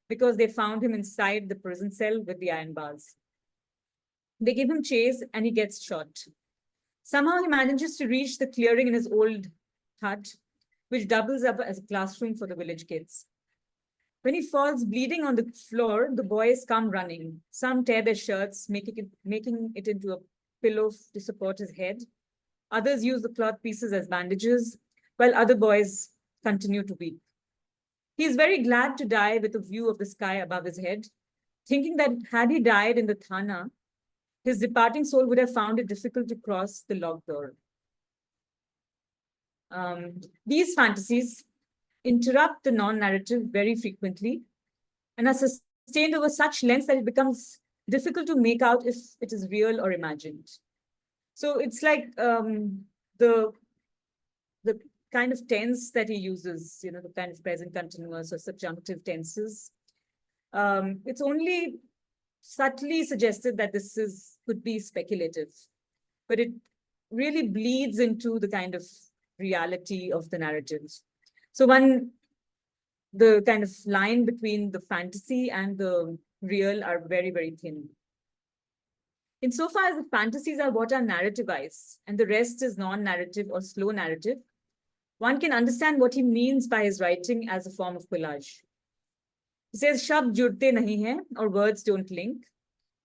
because they found him inside the prison cell with the iron bars. They give him chase and he gets shot. Somehow he manages to reach the clearing in his old hut, which doubles up as a classroom for the village kids. When he falls bleeding on the floor, the boys come running. Some tear their shirts, making it into a pillow to support his head. Others use the cloth pieces as bandages, while other boys continue to weep. He is very glad to die with a view of the sky above his head, thinking that had he died in the thana, his departing soul would have found it difficult to cross the locked door. These fantasies interrupt the non-narrative very frequently and are sustained over such lengths that it becomes difficult to make out if it is real or imagined. So it's like the kind of tense that he uses, the kind of present continuous or subjunctive tenses. It's only subtly suggested that this could be speculative, but it really bleeds into the kind of reality of the narrative. So the kind of line between the fantasy and the real are very, very thin. Insofar as the fantasies are what are narrativized and the rest is non-narrative or slow narrative, one can understand what he means by his writing as a form of collage. He says, "Shabd judte nahi hai," or words don't link.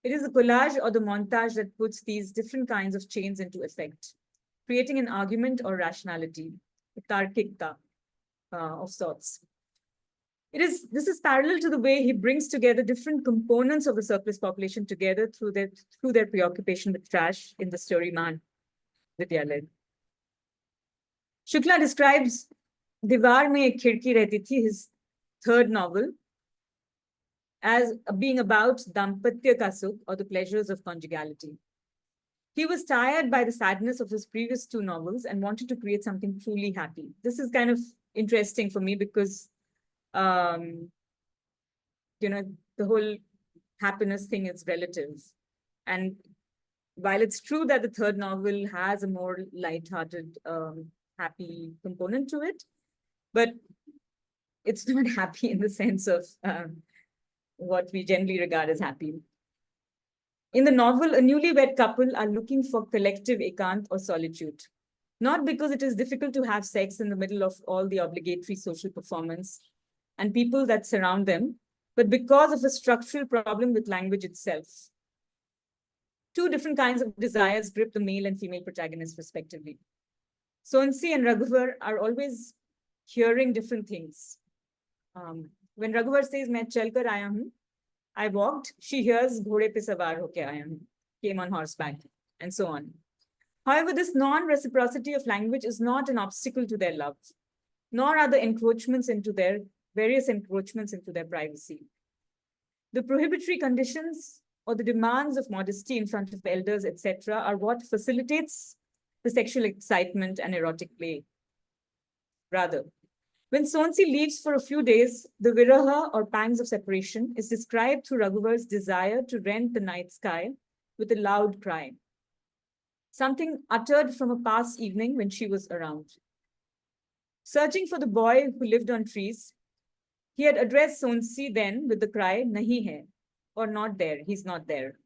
It is the collage or the montage that puts these different kinds of chains into effect, creating an argument or rationality, a tarkikta of sorts. This is parallel to the way he brings together different components of the surplus population together through their preoccupation with trash in the story Man Vidyalaya. Shukla describes Diwar Mein Ek Khidki Rehti Thi, his 3rd novel, as being about Dampatya Ka Sukh, or the pleasures of conjugality. He was tired by the sadness of his previous 2 novels and wanted to create something truly happy. This is kind of interesting for me because, the whole happiness thing is relative. And while it's true that the 3rd novel has a more lighthearted, happy component to it, but it's not happy in the sense of what we generally regard as happy. In the novel, a newlywed couple are looking for collective ekant or solitude, not because it is difficult to have sex in the middle of all the obligatory social performance and people that surround them, but because of a structural problem with language itself. 2 different kinds of desires grip the male and female protagonists respectively. Sonsi and Raghuvar are always hearing different things. When Raghuvar says, "Main chal kar aaya hu," I walked, she hears, "Ghode pe sawar hoke aaya hu," came on horseback, and so on. However, this non-reciprocity of language is not an obstacle to their love, nor are the various encroachments into their privacy. The prohibitory conditions or the demands of modesty in front of elders, etc., are what facilitates the sexual excitement and erotic play. Rather, when Sonsi leaves for a few days, the viraha or pangs of separation is described through Raghuvar's desire to rend the night sky with a loud cry, something uttered from a past evening when she was around. Searching for the boy who lived on trees, he had addressed Sonsi then with the cry, Nahi hai, or not there, he's not there.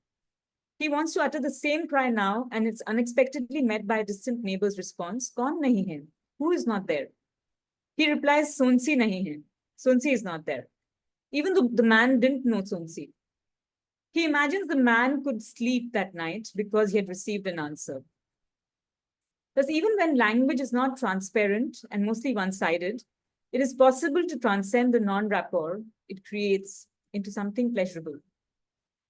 He wants to utter the same cry now, and it's unexpectedly met by a distant neighbor's response, Kaun nahi hai? Who is not there? He replies, Sonsi nahi hai. Sonsi is not there. Even though the man didn't know Sonsi. He imagines the man could sleep that night because he had received an answer. Thus, even when language is not transparent and mostly one-sided, it is possible to transcend the non-rapport it creates into something pleasurable.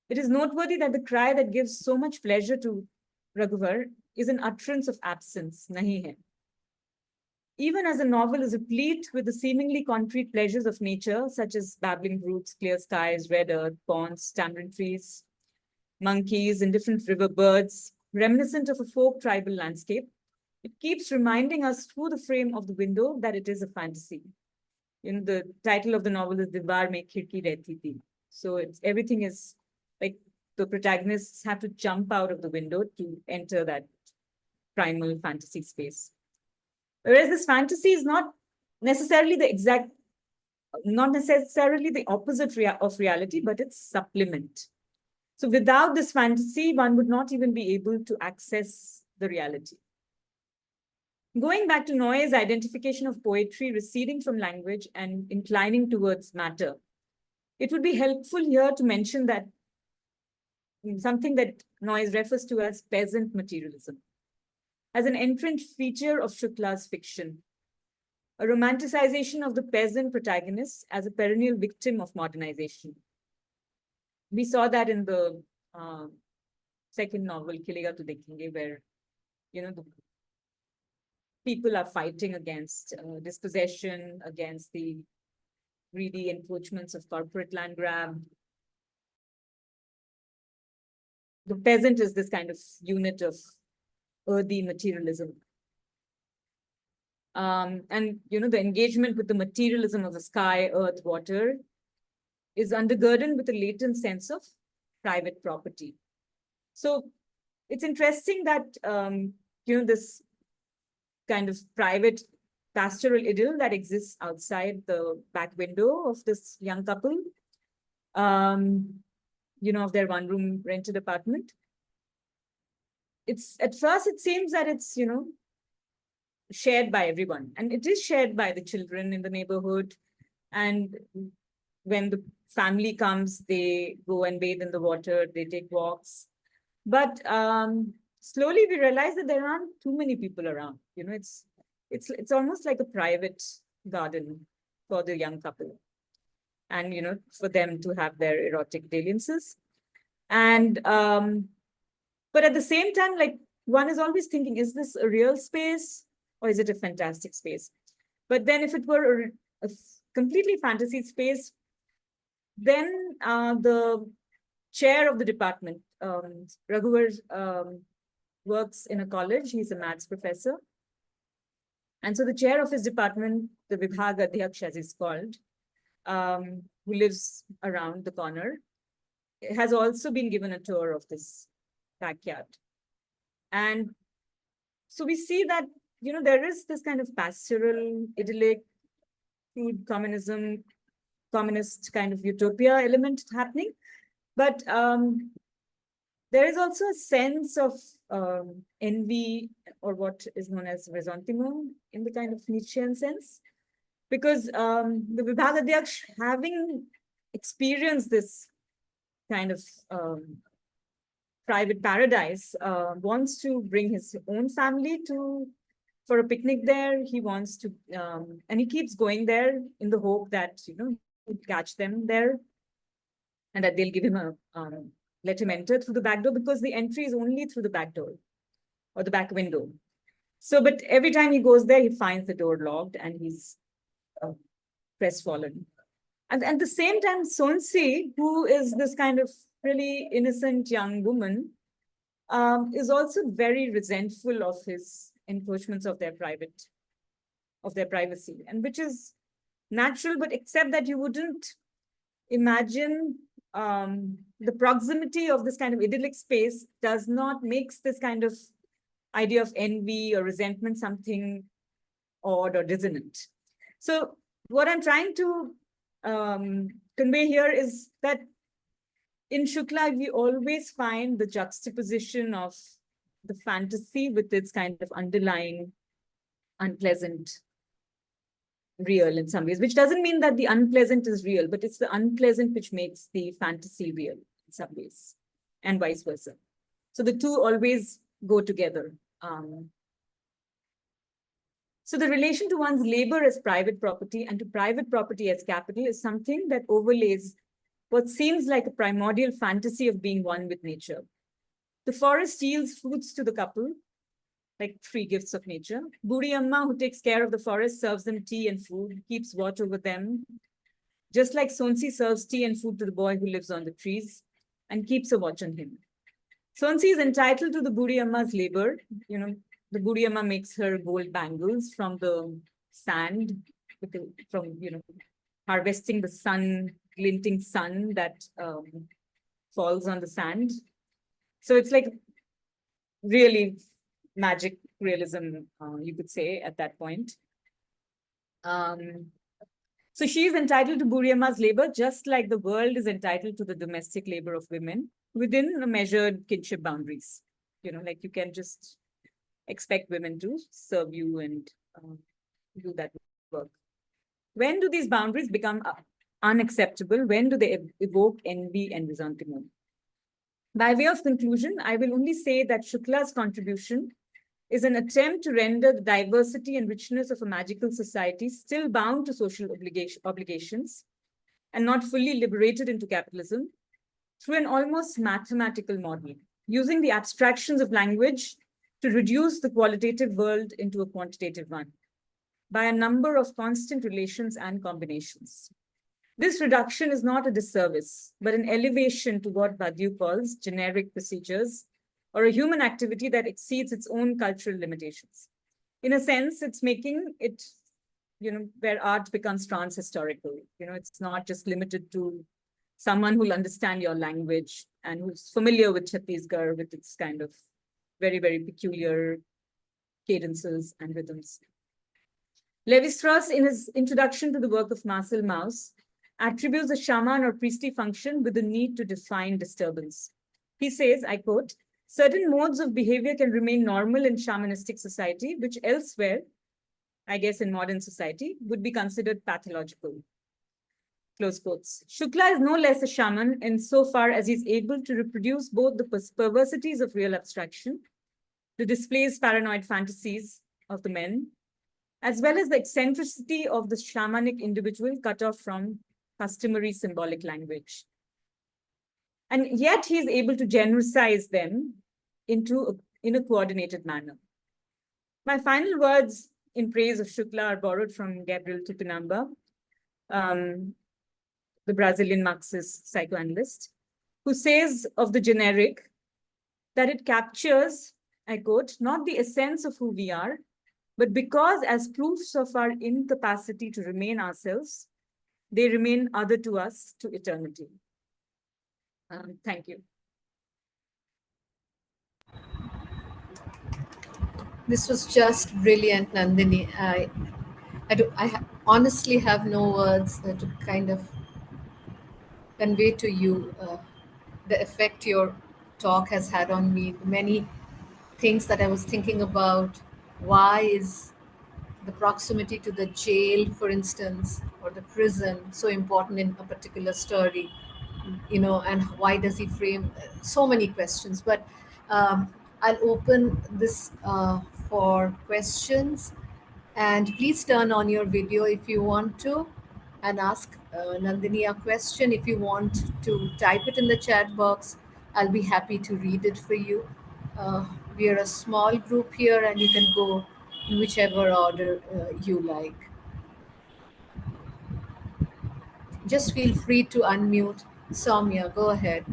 It is noteworthy that the cry that gives so much pleasure to Raghuvar is an utterance of absence, nahi hai. Even as a novel is replete with the seemingly concrete pleasures of nature, such as babbling brooks, clear skies, red earth, ponds, tamarind trees, monkeys, and different river birds, reminiscent of a folk tribal landscape, it keeps reminding us through the frame of the window that it is a fantasy. The title of the novel is Diwar Mein Khirki Rehti Thi. So everything is like the protagonists have to jump out of the window to enter that primal fantasy space. Whereas this fantasy is not necessarily the opposite of reality, but it's supplement. So without this fantasy, one would not even be able to access the reality. Going back to Noye's identification of poetry receding from language and inclining towards matter, it would be helpful here to mention that something that Noyes refers to as peasant materialism, as an entrant feature of Shukla's fiction, a romanticization of the peasant protagonist as a perennial victim of modernization. We saw that in the second novel, Khilega to Dekhenge, where the people are fighting against dispossession, against the greedy encroachments of corporate land grab. The peasant is this kind of unit of earthy materialism. And the engagement with the materialism of the sky, earth, water is undergirded with a latent sense of private property. So it's interesting that this kind of private pastoral idyll that exists outside the back window of this young couple, of their one-room rented apartment. At first it seems that it's, shared by everyone, and it is shared by the children in the neighborhood. And when the family comes, they go and bathe in the water, they take walks. But slowly we realize that there aren't too many people around. It's almost like a private garden for the young couple, and for them to have their erotic dalliances. And but at the same time, like, one is always thinking, is this a real space or is it a fantastic space? But then if it were a completely fantasy space, then the chair of the department, Raghuvar, works in a college. He's a maths professor. And so the chair of his department, the Vibhag Adhyaksh, as he's called, who lives around the corner, has also been given a tour of this backyard. And so we see that, there is this kind of pastoral, idyllic, crude communist kind of utopia element happening. But there is also a sense of envy, or what is known as ressentiment in the kind of Nietzschean sense. Because the Vibhag Adhyaksh, having experienced this kind of private paradise, wants to bring his own family for a picnic there. He wants to, and he keeps going there in the hope that, he'll catch them there and that they'll give him let him enter through the back door, because the entry is only through the back door or the back window. So, but every time he goes there, he finds the door locked and he's crestfallen. And at the same time, Sonsi, who is this kind of really innocent young woman, is also very resentful of his encroachments of their privacy, and which is natural, but except that you wouldn't imagine the proximity of this kind of idyllic space does not makes this kind of idea of envy or resentment something odd or dissonant. So what I'm trying to convey here is that in Shukla, we always find the juxtaposition of the fantasy with its kind of underlying unpleasant real in some ways, which doesn't mean that the unpleasant is real, but it's the unpleasant which makes the fantasy real in some ways, and vice versa. So the two always go together. So the relation to one's labor as private property and to private property as capital is something that overlays what seems like a primordial fantasy of being one with nature. The forest yields fruits to the couple, like free gifts of nature. Buri Amma, who takes care of the forest, serves them tea and food, keeps watch over them, just like Sonsi serves tea and food to the boy who lives on the trees and keeps a watch on him. Sonsi is entitled to the Buri Amma's labor. You know, the Buri Amma makes her gold bangles from the sand, from, harvesting the glinting sun that falls on the sand. So it's like really magic realism, you could say, at that point. So she is entitled to Buri Amma's labor, just like the world is entitled to the domestic labor of women within a measured kinship boundaries. Like you can just expect women to serve you and do that work. When do these boundaries become unacceptable? When do they evoke envy and resentment? By way of conclusion, I will only say that Shukla's contribution is an attempt to render the diversity and richness of a magical society still bound to social obligations and not fully liberated into capitalism through an almost mathematical model, using the abstractions of language to reduce the qualitative world into a quantitative one by a number of constant relations and combinations. This reduction is not a disservice, but an elevation to what Badiou calls generic procedures, or a human activity that exceeds its own cultural limitations. In a sense, it's making it, where art becomes trans-historical. It's not just limited to someone who'll understand your language and who's familiar with Chhattisgarh with its kind of very, very peculiar cadences and rhythms. Lévi-Strauss, in his introduction to the work of Marcel Mauss, attributes a shaman or priestly function with the need to define disturbance. He says, I quote, certain modes of behavior can remain normal in shamanistic society, which elsewhere, I guess in modern society, would be considered pathological. Close quotes. Shukla is no less a shaman insofar as he's able to reproduce both the perversities of real abstraction, the displays paranoid fantasies of the men, as well as the eccentricity of the shamanic individual cut off from customary symbolic language. And yet he is able to genericize them in a coordinated manner. My final words in praise of Shukla are borrowed from Gabriel Tupinamba, the Brazilian Marxist psychoanalyst, who says of the generic that it captures, I quote, not the essence of who we are, but because as proofs of our incapacity to remain ourselves, they remain other to us to eternity. Thank you. This was just brilliant, Nandini. I honestly have no words to kind of convey to you the effect your talk has had on me. Many things that I was thinking about. Why is the proximity to the jail, for instance, or the prison so important in a particular story? And why does he frame so many questions? But I'll open this for questions, and please turn on your video if you want to and ask Nandini a question. If you want to type it in the chat box, I'll be happy to read it for you. We are a small group here, and you can go in whichever order you like. Just feel free to unmute. Soumya, go ahead.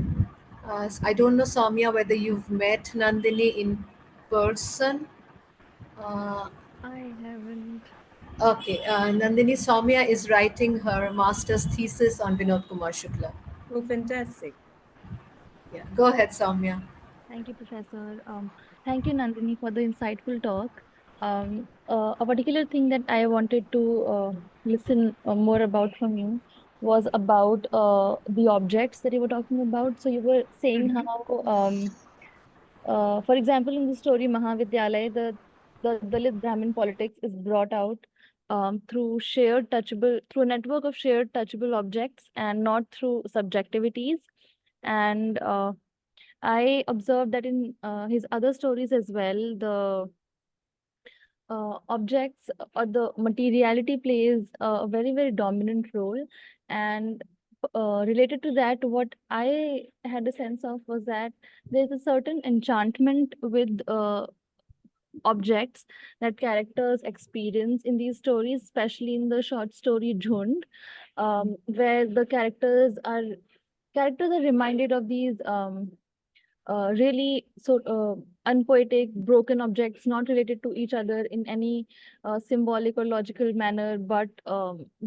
I don't know, Soumya, whether you've met Nandini in person. Uh, I haven't. okay, Nandini, Soumya is writing her master's thesis on Vinod Kumar Shukla. Oh, fantastic. Yeah, go ahead, Soumya. Thank you, Professor. Thank you, Nandini, for the insightful talk. A particular thing that I wanted to listen more about from you was about the objects that you were talking about. So you were saying Mhm. how, for example, in the story Mahavidyalaya, the Dalit Brahmin politics is brought out through a network of shared touchable objects and not through subjectivities. And I observed that in his other stories as well, the objects or the materiality plays a very, very dominant role. And related to that, what I had a sense of was that there's a certain enchantment with objects that characters experience in these stories, especially in the short story Jhund, where the characters are reminded of these really unpoetic, broken objects, not related to each other in any symbolic or logical manner, but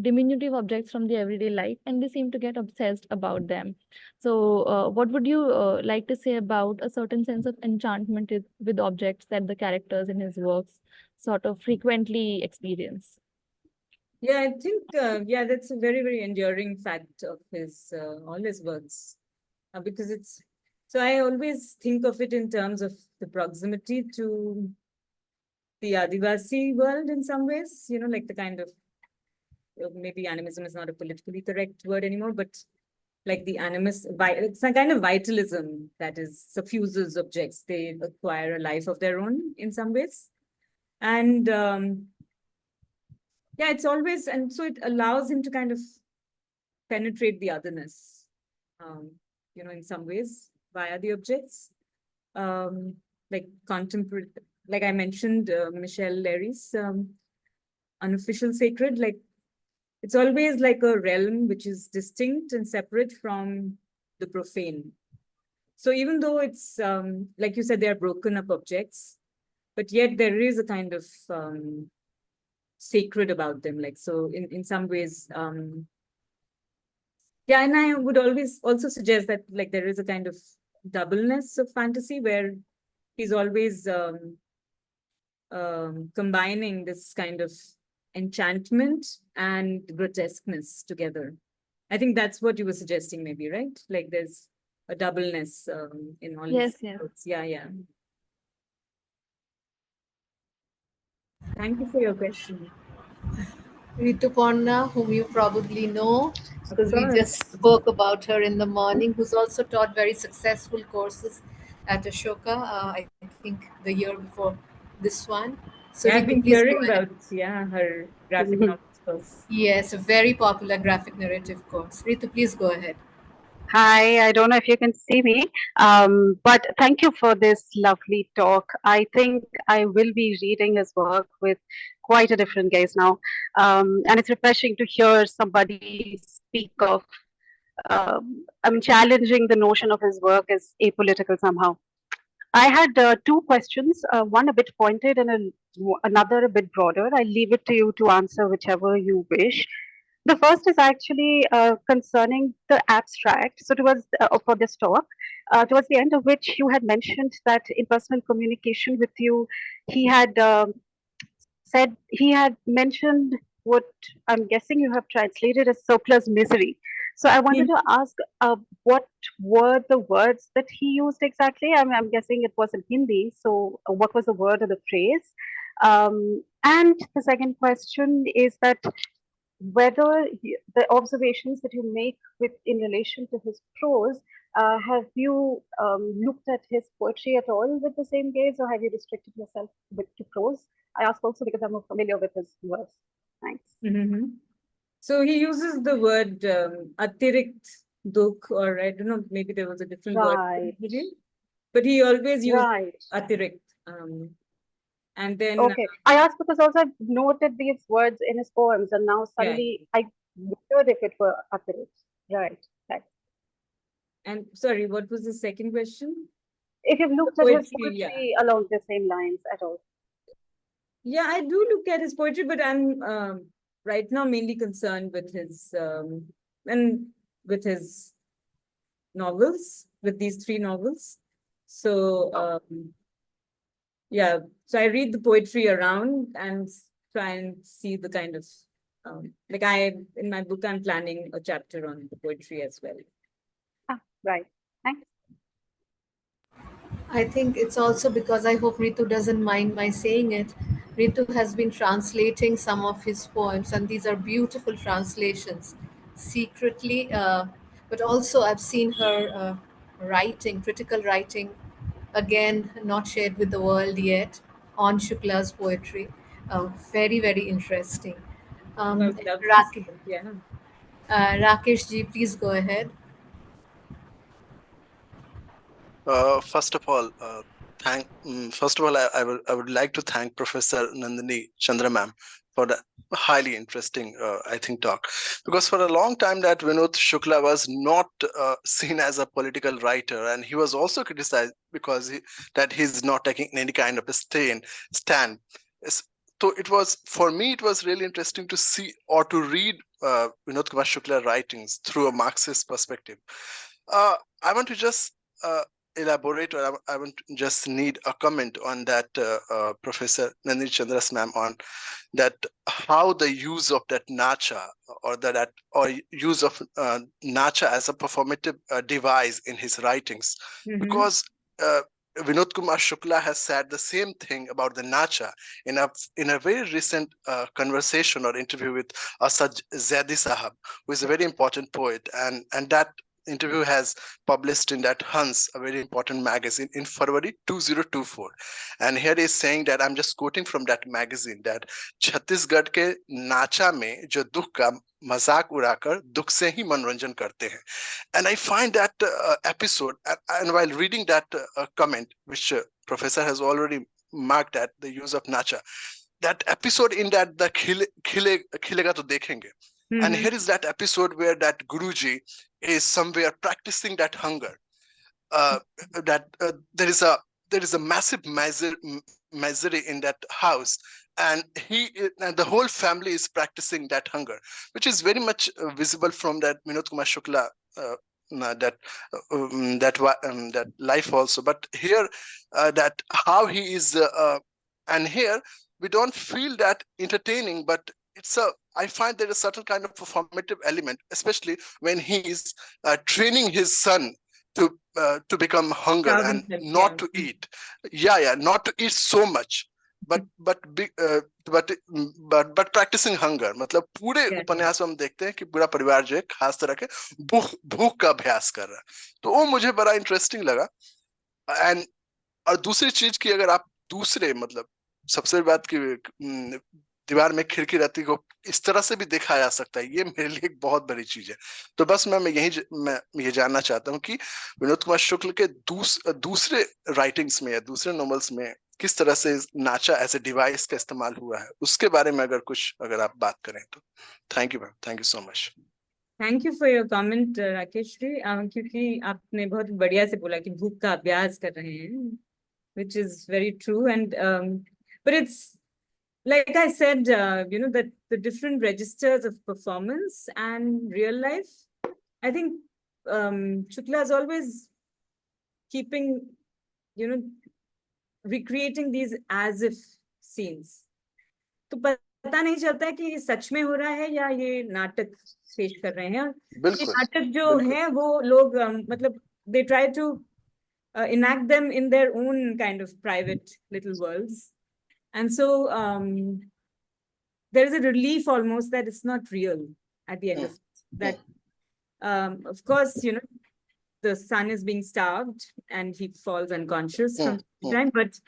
diminutive objects from the everyday life, and they seem to get obsessed about them. So, what would you like to say about a certain sense of enchantment with objects that the characters in his works sort of frequently experience? Yeah, I think, yeah, that's a very, very enduring fact of his, all his works. Because it's, so I always think of it in terms of the proximity to the Adivasi world in some ways, like the kind of, maybe animism is not a politically correct word anymore, but like the it's a kind of vitalism that is suffuses objects. They acquire a life of their own in some ways. And yeah, it's always, and so it allows him to kind of penetrate the otherness, um, in some ways via the objects. Like contemporary, like I mentioned, Michel Léry's unofficial sacred, like it's always like a realm which is distinct and separate from the profane. So even though it's, like you said, they are broken up objects, but yet there is a kind of sacred about them. Like, so in some ways, yeah, and I would always also suggest that like there is a kind of doubleness of fantasy where he's always combining this kind of enchantment and grotesqueness together. I think that's what you were suggesting, maybe, right? Like there's a doubleness in all Yes, his yes. books. Yeah, yeah. Thank you for your question. Rituparna, whom you probably know, Of because we course. just spoke about her in the morning, who's also taught very successful courses at Ashoka, I think the year before this one. So, Yeah, Ritu, I've been please go hearing ahead. about, yeah, her graphic novels course. Yes, a very popular graphic narrative course. Ritu, please go ahead. Hi, I don't know if you can see me, but thank you for this lovely talk. I think I will be reading his work with quite a different gaze now. And it's refreshing to hear somebody speak of, challenging the notion of his work as apolitical somehow. I had two questions, one a bit pointed and another a bit broader. I'll leave it to you to answer whichever you wish. The first is actually concerning the abstract. So, for this talk, towards the end of which you had mentioned that in personal communication with you, he had he had mentioned what I'm guessing you have translated as surplus misery. So, I wanted to ask what were the words that he used exactly? I'm guessing it was in Hindi. So, what was the word or the phrase? And the second question is that whether the observations that you make with in relation to his prose, have you looked at his poetry at all with the same gaze, or have you restricted yourself to prose? I ask also because I'm more familiar with his works. Thanks. Mm-hmm. So he uses the word atirikt dukh, or I don't know, maybe there was a different word, Right, but he always used right. atirikt. And then, Okay. I asked because also I've noted these words in his poems, and now yeah, suddenly I wondered if it were accurate. Right. Right. And sorry, what was the second question? If you've looked at his poetry along the same lines at all. Yeah, I do look at his poetry, but I'm right now mainly concerned with his novels, with these 3 novels. So yeah, so I read the poetry around and try and see the kind of like in my book I'm planning a chapter on the poetry as well. Ah, right. Thanks. I think it's also because I hope Ritu doesn't mind my saying it. Ritu has been translating some of his poems, and these are beautiful translations, secretly. But also, I've seen her writing, critical writing, again, not shared with the world yet, on Shukla's poetry. Very, very interesting. I would love to see it, yeah. Rakesh ji, please go ahead. First of all, I would like to thank Professor Nandini Chandra ma'am for the highly interesting, I think, talk. Because for a long time that Vinod Shukla was not seen as a political writer, and he was also criticized because he's not taking any kind of a stand. So it was, for me, it was really interesting to see or to read Vinod Kumar Shukla writings through a Marxist perspective. I want to just elaborate, or I want to just need a comment on that, Professor Nandini Chandra's ma'am, on that how the use of that nacha or use of nacha as a performative device in his writings, because Vinod Kumar Shukla has said the same thing about the nacha in a very recent conversation or interview with Asad Zaidi Sahab, who is a very important poet, and that interview has published in that Hans, a very important magazine, in February 2024. And here is saying that, I'm just quoting from that magazine, that Chhattisgarh के नाचा में जो दुख का मजाक उड़ाकर दुख से ही मनोरंजन करते हैं. And I find that episode, and while reading that comment, which Professor has already marked at the use of nacha, that episode in that the खिलेगा तो देखेंगे. And here is that episode where that Guruji is somewhere practicing that hunger. There is a massive misery in that house, and the whole family is practicing that hunger, which is very much visible from that Vinod Kumar Shukla that life also. But here, that how he is, and here we don't feel that entertaining, but I find there is a certain kind of performative element, especially when he is training his son to become hunger and not to eat. Not to eat so much, but practicing hunger. मतलब पूरे उपन्यास में हम देखते हैं कि पूरा परिवार जो है खास तरह के भूख का अभ्यास कर रहा है. तो वो मुझे बड़ा इंटरेस्टिंग लगा. एंड और दूसरी चीज की, अगर आप दूसरे मतलब सबसे बात की दीवार में खिड़की रहती को इस तरह से भी देखा जा सकता है, ये मेरे लिए एक बहुत बड़ी चीज है. तो बस मैं ये जानना चाहता हूँ कि विनोद कुमार शुक्ल के दूसरे राइटिंग्स में या दूसरे नॉवेल्स में किस तरह से नाचा एज ए डिवाइस का इस्तेमाल हुआ है, उसके बारे में अगर आप बात करें तो. Thank you ma'am, thank you so much. Thank you for your comment Rakesh ji, क्योंकि आपने बहुत बढ़िया से बोला कि भूख का अभ्यास कर रहे हैं, which is very true. And but it's like I said, that the different registers of performance and real life, I think Shukla is always keeping, recreating these as if scenes. तो पता नहीं चलता है कि ये सच में हो रहा है या ये नाटक पेश कर रहे हैं. ये नाटक जो है वो लोग मतलब they try to enact them in their own kind of private little worlds. And so there is a relief almost that it's not real at the end of it. That, of course, the son is being starved and he falls unconscious from time, but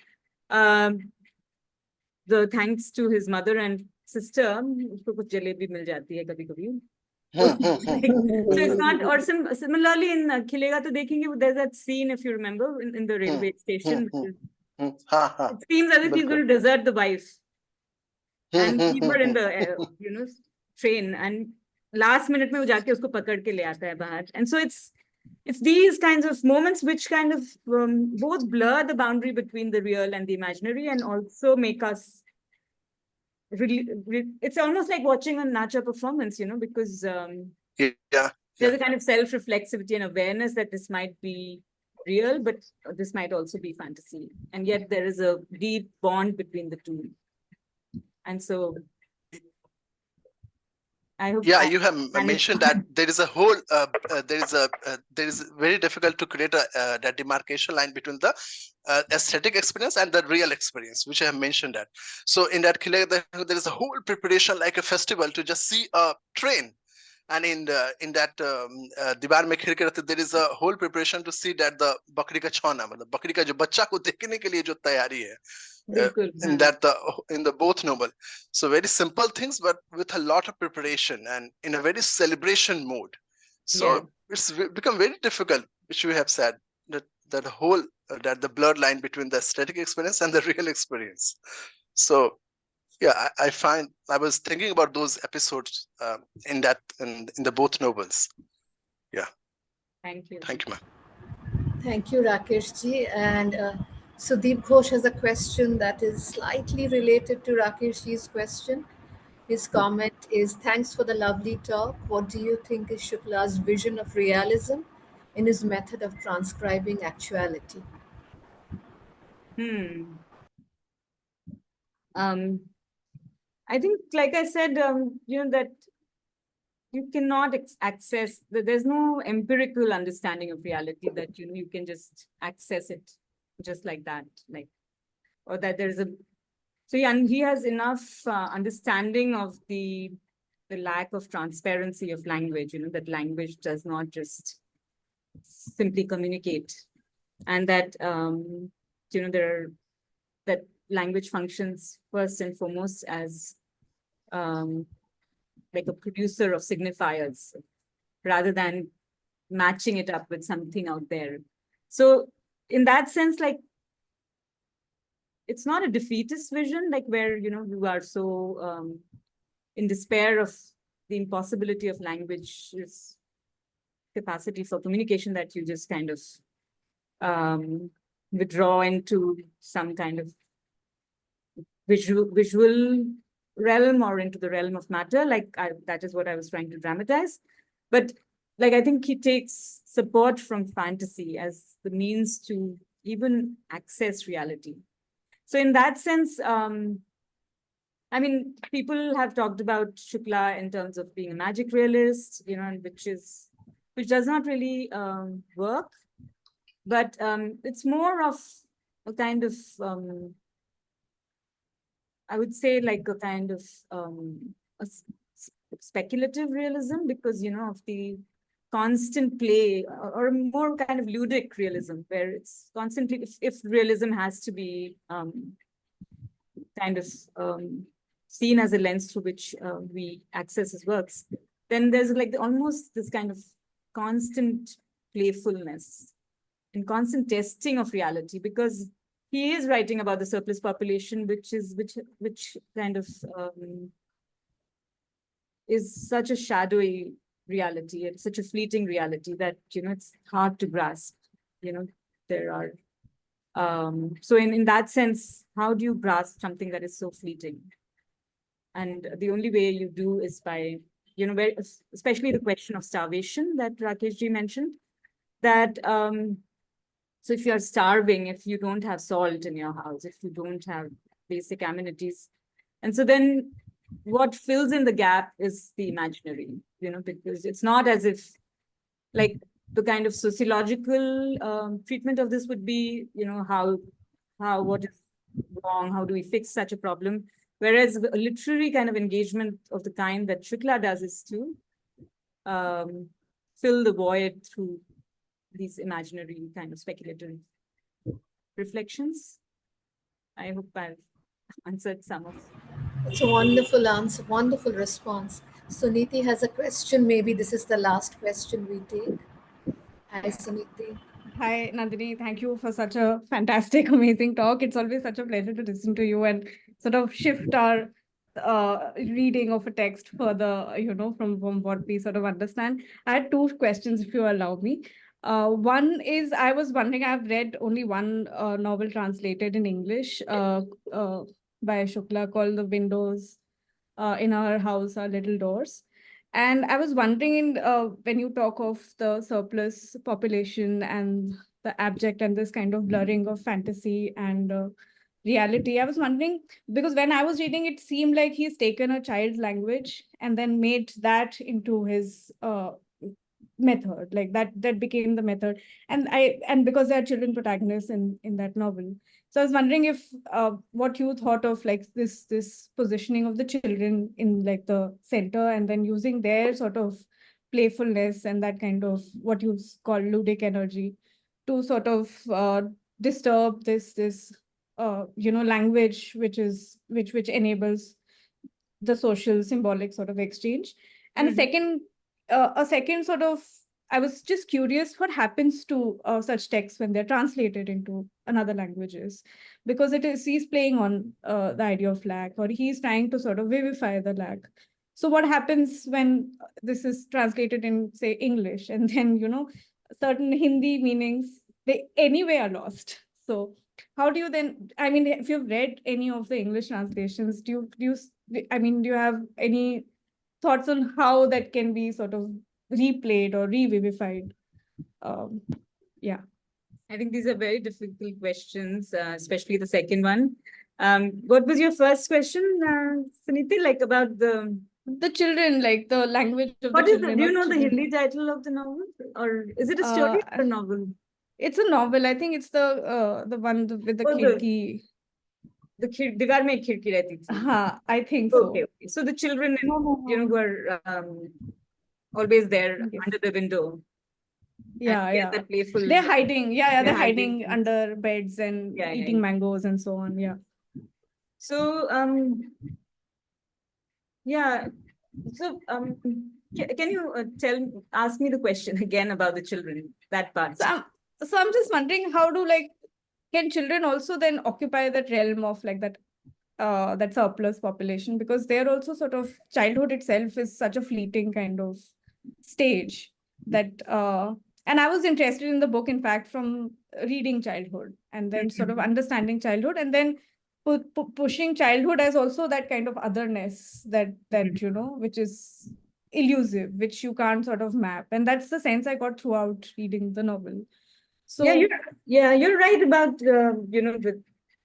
the thanks to his mother and sister, उसको कुछ जलेबी मिल जाती है कभी-कभी. So it's not, or similarly in खिलेगा तो देखेंगे, there's that scene, if you remember, in the railway station. It seems as if he's going to desert the wife and keep her in the train, and last minute में वो जाके उसको पकड़ के ले आता है बाहर. And so it's it's these kinds of moments which kind of both blur the boundary between the real and the imaginary, and also make us really, it's almost like watching a nacha performance, because Yeah. there's a kind of self-reflexivity and awareness that this might be real, but this might also be fantasy. And yet there is a deep bond between the two. And so I hope. Yeah, you have mentioned that there is a whole, there is very difficult to create that demarcation line between the aesthetic experience and the real experience, which I have mentioned that. So in that Khile, there is a whole preparation like a festival to just see a train. And in that दीवार में खिड़की रहती, there is a whole preparation to see that the बकरी का छौना, मतलब बकरी का जो बच्चा को देखने के लिए जो तैयारी है, in that in the both novel. So very simple things, but with a lot of preparation and in a very celebration mode. So it's become very difficult, which you have said, that whole that the blurred line between the aesthetic experience and the real experience. So yeah, I find I was thinking about those episodes in the both novels. Yeah. Thank you. Thank you, ma'am. Thank you, Rakesh ji. And Sudeep Ghosh has a question that is slightly related to Rakesh ji's question. His comment is, thanks for the lovely talk. What do you think is Shukla's vision of realism in his method of transcribing actuality? I think, like I said, that you cannot access, there's no empirical understanding of reality that you can just access it just like that, or that there's so he has enough understanding of the lack of transparency of language, that language does not just simply communicate, and that that language functions first and foremost as like a producer of signifiers rather than matching it up with something out there. So in that sense, it's not a defeatist vision, where, you are so in despair of the impossibility of language's capacity for communication that you just kind of withdraw into some kind of visual realm or into the realm of matter. That is what I was trying to dramatize. But I think he takes support from fantasy as the means to even access reality. So in that sense, I mean, people have talked about Shukla in terms of being a magic realist, which does not really work. But it's more of a kind of I would say like a kind of a speculative realism, because of the constant play, or more kind of ludic realism, where it's constantly, if realism has to be kind of seen as a lens through which we access his works, then there's almost this kind of constant playfulness and constant testing of reality, because he is writing about the surplus population, which kind of is such a shadowy reality. It's such a fleeting reality that it's hard to grasp. There are so in that sense, how do you grasp something that is so fleeting? And the only way you do is by especially the question of starvation that Rakesh ji mentioned. That so if you're starving, if you don't have salt in your house, if you don't have basic amenities, and so then what fills in the gap is the imaginary, because it's not as if the kind of sociological treatment of this would be, what is wrong, how do we fix such a problem? Whereas a literary kind of engagement of the kind that Shukla does is to fill the void through these imaginary kind of speculative reflections. I hope I've answered some of. It's a wonderful answer, wonderful response. Suniti has a question. Maybe this is the last question we take. Hi, Suniti. Hi, Nandini. Thank you for such a fantastic, amazing talk. It's always such a pleasure to listen to you and sort of shift our reading of a text further, from what we sort of understand. I had two questions, if you allow me. One is, I was wondering, I've read only one novel translated in English by Shukla called The Windows in Our House Are Little Doors. And I was wondering, when you talk of the surplus population and the abject and this kind of blurring of fantasy and reality, I was wondering, because when I was reading, it seemed like he's taken a child's language and then made that into his method, like that became the method. And because there are children protagonists in that novel, so I was wondering if what you thought of like this positioning of the children in like the center, and then using their sort of playfulness and that kind of what you call ludic energy to sort of disturb this language which enables the social symbolic sort of exchange. And a second sort of, I was just curious what happens to such texts when they're translated into another languages, because he's playing on the idea of lack, or he's trying to sort of vivify the lack. So what happens when this is translated in, say, English, and then certain Hindi meanings they anyway are lost. So how do you then, I mean, if you've read any of the English translations, do you have any thoughts on how that can be sort of replayed or revivified? Yeah. I think these are very difficult questions, especially the second one. What was your first question, Suniti, like about the children, like the language of what the is children? do you know children? the Hindi title of the novel, or is it a story or a novel? It's a novel. I think it's the one with the khidki. The Divar mein khidki rehti thi. I think so. Okay. So the children, who are always there under the window. Yeah. That playful. They're hiding. Yeah, they're hiding under beds and eating mangoes and so on. Yeah. So yeah. So can you ask me the question again about the children, that part? So I'm just wondering, how do can children also then occupy that realm of like that surplus population, because they're also sort of, childhood itself is such a fleeting kind of stage that and I was interested in the book, in fact, from reading childhood and then sort of understanding childhood, and then pushing childhood as also that kind of otherness that which is elusive, which you can't sort of map. And that's the sense I got throughout reading the novel. So you're right about the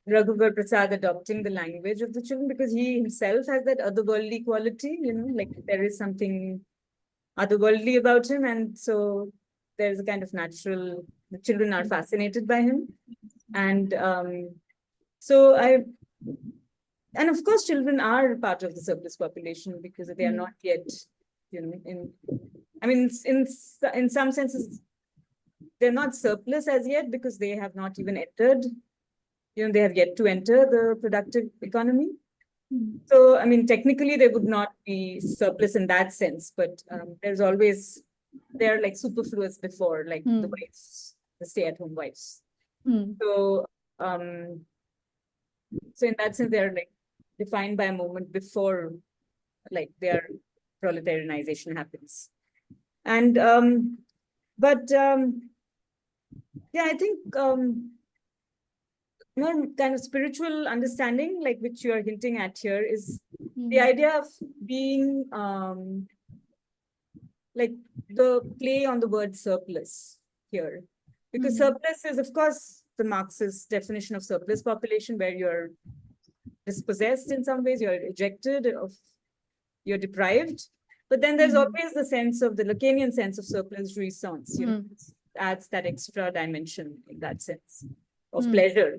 Raghuvar Prasad adopting the language of the children, because he himself has that otherworldly quality, like there is something otherworldly about him, and so there's a kind of natural, the children are fascinated by him. And and of course children are part of the surplus population, because they are not yet, in some senses they're not surplus as yet, because they have not even entered, they have yet to enter the productive economy. So, I mean, technically they would not be surplus in that sense, but they're like superfluous before, like the wives, the stay-at-home wives. So, so in that sense, they're like defined by a moment before, like, their proletarianization happens. And yeah, I think more kind of spiritual understanding, like which you are hinting at here, is the idea of being like the play on the word surplus here, because surplus is, of course, the Marxist definition of surplus population, where you're dispossessed in some ways, you're ejected, you're deprived. But then there's always the sense of the Lacanian sense of surplus jouissance, adds that extra dimension in that sense of pleasure.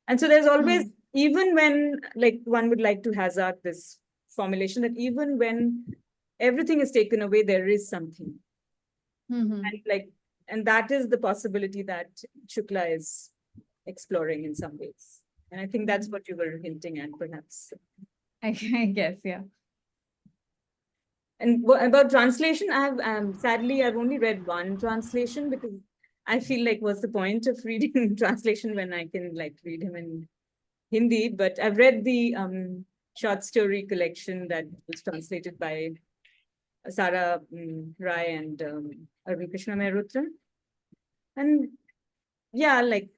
And so there's always, even when, like, one would like to hazard this formulation, that even when everything is taken away, there is something. And that is the possibility that Shukla is exploring in some ways. And I think that's what you were hinting at, perhaps. I guess, yeah. And about translation, sadly, I've only read one translation, because I feel like, what's the point of reading translation when I can read him in Hindi? But I've read the short story collection that was translated by Sara Rai and Arvind Krishna Mehrotra. And yeah, like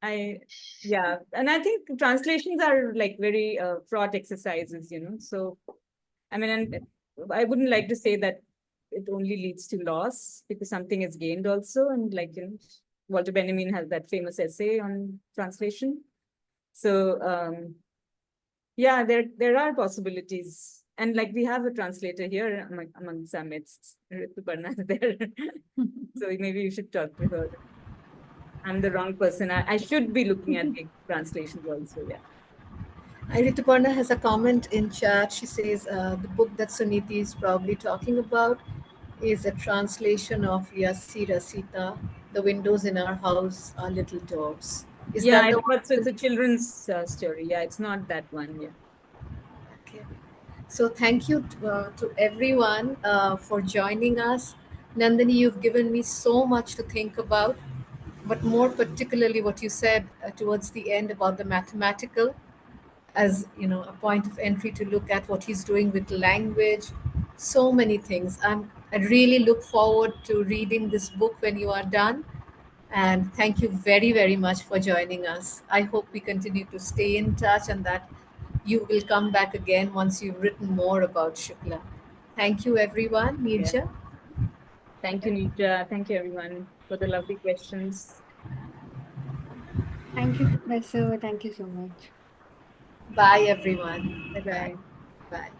and I think translations are like very fraught exercises, So, I mean, and I wouldn't like to say that it only leads to loss because something is gained also. And like, Walter Benjamin has that famous essay on translation. So, yeah, there are possibilities. And like we have a translator here amongst our midst, Rituparna is there. So maybe you should talk to her. I'm the wrong person. I should be looking at the translations also. Yeah. Rituparna has a comment in chat. She says the book that Suniti is probably talking about is a translation of Yasi Rasita, The Windows in Our House Are Little Doors. Is Yeah, that the one? so it's a children's story. Yeah, it's not that one. Yeah. Okay. So thank you to everyone for joining us. Nandini, you've given me so much to think about, but more particularly what you said towards the end about the mathematical as a point of entry to look at what he's doing with language, so many things. I really look forward to reading this book when you are done, and thank you very, very much for joining us. I hope we continue to stay in touch and that you will come back again once you've written more about Shukla. Thank you, everyone. Yeah. Neerja. Thank you, Nita. Thank you, everyone, for the lovely questions. Thank you, Professor. Thank you so much. Bye, everyone. Bye Bye. bye. Bye.